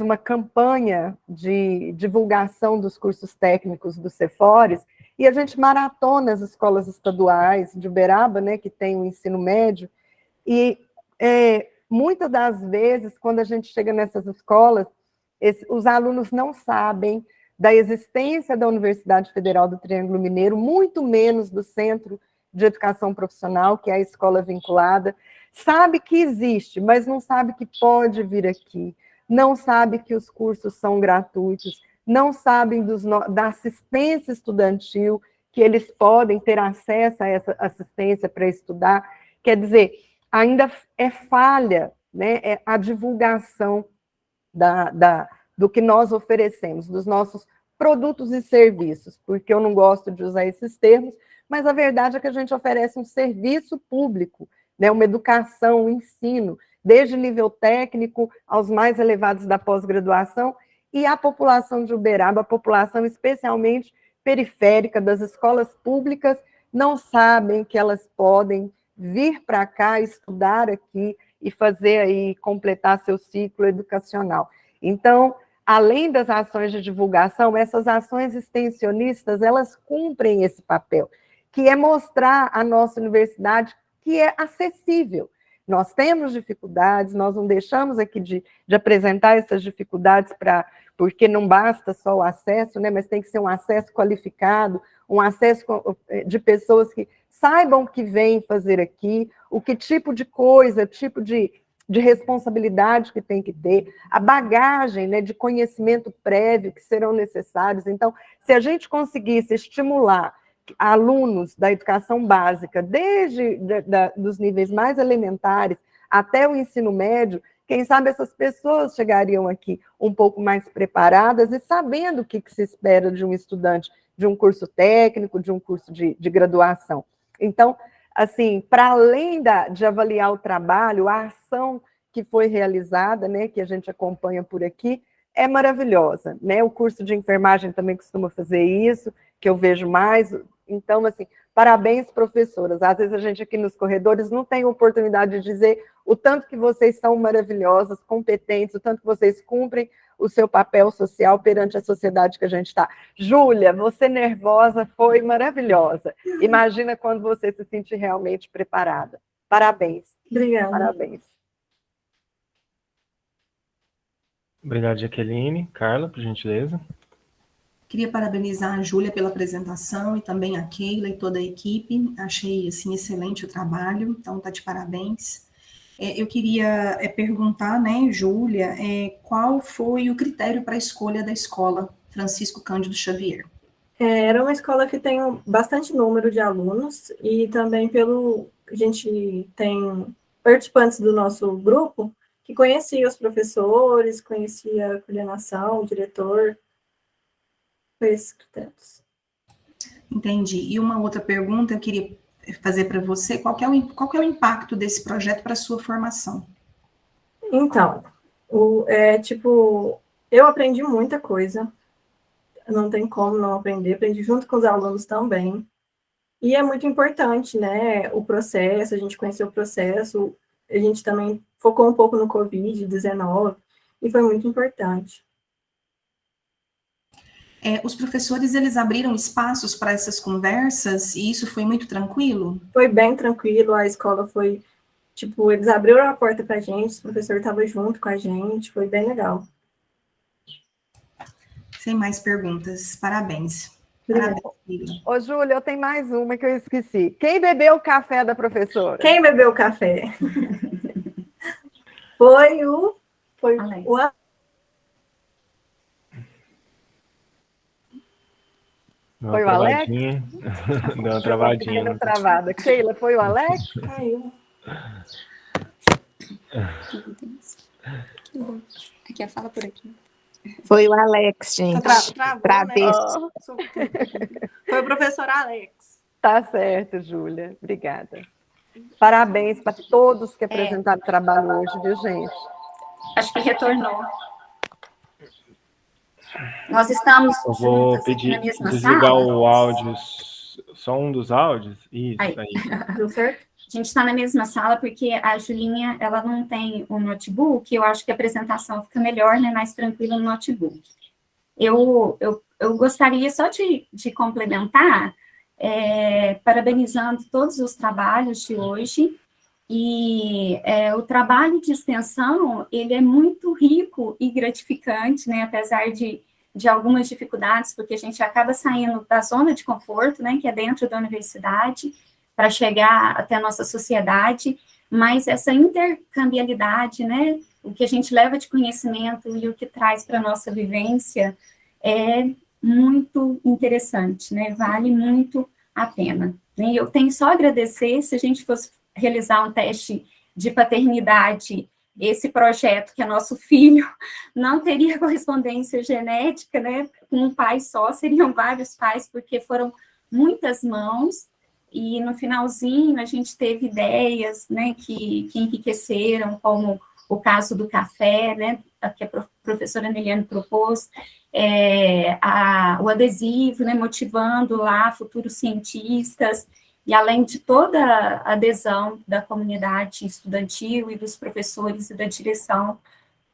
S3: uma campanha de divulgação dos cursos técnicos do Cefores, e a gente maratona as escolas estaduais de Uberaba, né, que tem o ensino médio, e muitas das vezes, quando a gente chega nessas escolas, os alunos não sabem da existência da Universidade Federal do Triângulo Mineiro, muito menos do Centro de Educação Profissional, que é a escola vinculada, sabe que existe, mas não sabe que pode vir aqui, não sabe que os cursos são gratuitos, não sabem da assistência estudantil, que eles podem ter acesso a essa assistência para estudar. Quer dizer, ainda é falha, né, a divulgação do que nós oferecemos, dos nossos produtos e serviços, porque eu não gosto de usar esses termos, mas a verdade é que a gente oferece um serviço público, né, uma educação, um ensino, desde nível técnico aos mais elevados da pós-graduação, e a população de Uberaba, a população especialmente periférica das escolas públicas, não sabem que elas podem vir para cá, estudar aqui e fazer aí, completar seu ciclo educacional. Então, além das ações de divulgação, essas ações extensionistas, elas cumprem esse papel, que é mostrar a nossa universidade que é acessível. Nós temos dificuldades, nós não deixamos aqui de apresentar essas dificuldades porque não basta só o acesso, né, mas tem que ser um acesso qualificado, um acesso de pessoas que saibam o que vêm fazer aqui, o que tipo de coisa, tipo de responsabilidade que tem que ter, a bagagem, né, de conhecimento prévio que serão necessários. Então, se a gente conseguisse estimular alunos da educação básica, desde dos níveis mais elementares até o ensino médio, quem sabe essas pessoas chegariam aqui um pouco mais preparadas e sabendo o que se espera de um estudante de um curso técnico, de um curso de graduação. Então, assim, para além de avaliar o trabalho, a ação que foi realizada, né, que a gente acompanha por aqui, é maravilhosa, né? O curso de enfermagem também costuma fazer isso, que eu vejo mais. Então, assim, parabéns, professoras. Às vezes a gente aqui nos corredores não tem oportunidade de dizer o tanto que vocês são maravilhosas, competentes, o tanto que vocês cumprem o seu papel social perante a sociedade que a gente está. Júlia, você nervosa foi maravilhosa. Imagina quando você se sentir realmente preparada. Parabéns.
S11: Obrigada.
S3: Parabéns.
S1: Obrigado, Jaqueline. Carla, por gentileza.
S4: Queria parabenizar a Júlia pela apresentação e também a Keila e toda a equipe. Achei, assim, excelente o trabalho, então tá de parabéns. Eu queria perguntar, né, Júlia, qual foi o critério para a escolha da escola Francisco Cândido Xavier?
S11: Era uma escola que tem bastante número de alunos e também a gente tem participantes do nosso grupo que conhecia os professores, conhecia a coordenação, o diretor, foi esses critérios.
S4: Entendi. E uma outra pergunta eu queria fazer para você, qual que é o impacto desse projeto para a sua formação?
S11: Então, eu aprendi muita coisa, não tem como não aprender, aprendi junto com os alunos também, e é muito importante, né, o processo, a gente conheceu o processo, a gente também focou um pouco no Covid-19, e foi muito importante.
S4: Os professores, eles abriram espaços para essas conversas, e isso foi muito tranquilo?
S11: Foi bem tranquilo, a escola foi, eles abriram a porta para a gente, o professor estava junto com a gente, foi bem legal.
S4: Sem mais perguntas, parabéns.
S11: Obrigada.
S4: Parabéns.
S3: Ô, Júlia, eu tenho mais uma que eu esqueci. Quem bebeu o café da professora?
S11: Quem bebeu o café? Foi o Alex.
S3: Foi o Alex?
S1: Deu uma travadinha.
S3: Deu uma travada. Keila, foi o Alex?
S11: Caiu.
S12: Aqui, fala por aqui.
S13: Foi o Alex, gente.
S11: Travou, né? Foi o professor Alex.
S3: Tá certo, Júlia. Obrigada. Parabéns para todos que apresentaram o trabalho hoje, viu, gente?
S12: Acho que retornou. Nós estamos
S1: Eu vou
S12: juntas
S1: pedir
S12: na mesma
S1: desligar
S12: sala.
S1: o áudio, só um dos áudios? Isso, aí.
S11: Deu certo?
S12: A gente está na mesma sala porque a Julinha, ela não tem um notebook, eu acho que a apresentação fica melhor, né, mais tranquila no notebook. Eu gostaria só de complementar, parabenizando todos os trabalhos de hoje, e o trabalho de extensão, ele é muito rico e gratificante, né, apesar de algumas dificuldades, porque a gente acaba saindo da zona de conforto, né, que é dentro da universidade, para chegar até a nossa sociedade, mas essa intercambiabilidade, né, o que a gente leva de conhecimento e o que traz para a nossa vivência é muito interessante, né, vale muito a pena. E eu tenho só a agradecer, se a gente fosse realizar um teste de paternidade, esse projeto, que é nosso filho, não teria correspondência genética, né, com um pai só, seriam vários pais, porque foram muitas mãos, e no finalzinho a gente teve ideias, né, que enriqueceram, como o caso do café, né, que a professora Neliane propôs, o adesivo, né, motivando lá futuros cientistas, e além de toda a adesão da comunidade estudantil e dos professores e da direção,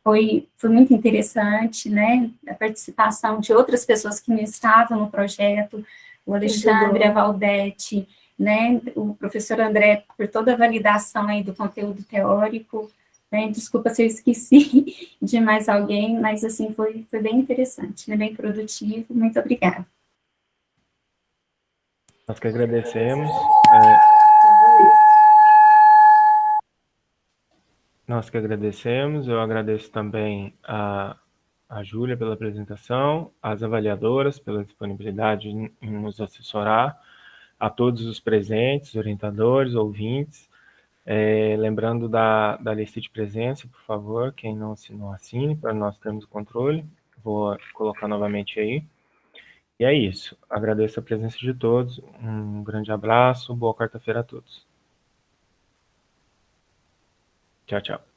S12: foi muito interessante, né, a participação de outras pessoas que não estavam no projeto, o Alexandre, a Valdete, né, o professor André, por toda a validação aí do conteúdo teórico, né, desculpa se eu esqueci de mais alguém, mas, assim, foi bem interessante, né, bem produtivo, muito obrigada.
S1: Nós que agradecemos. Nós que agradecemos, eu agradeço também a Júlia pela apresentação, às avaliadoras pela disponibilidade em nos assessorar, a todos os presentes, orientadores, ouvintes, lembrando da lista de presença, por favor, quem não assinou, assine, para nós termos o controle, vou colocar novamente aí. E é isso, agradeço a presença de todos, um grande abraço, boa quarta-feira a todos. Tchau, tchau.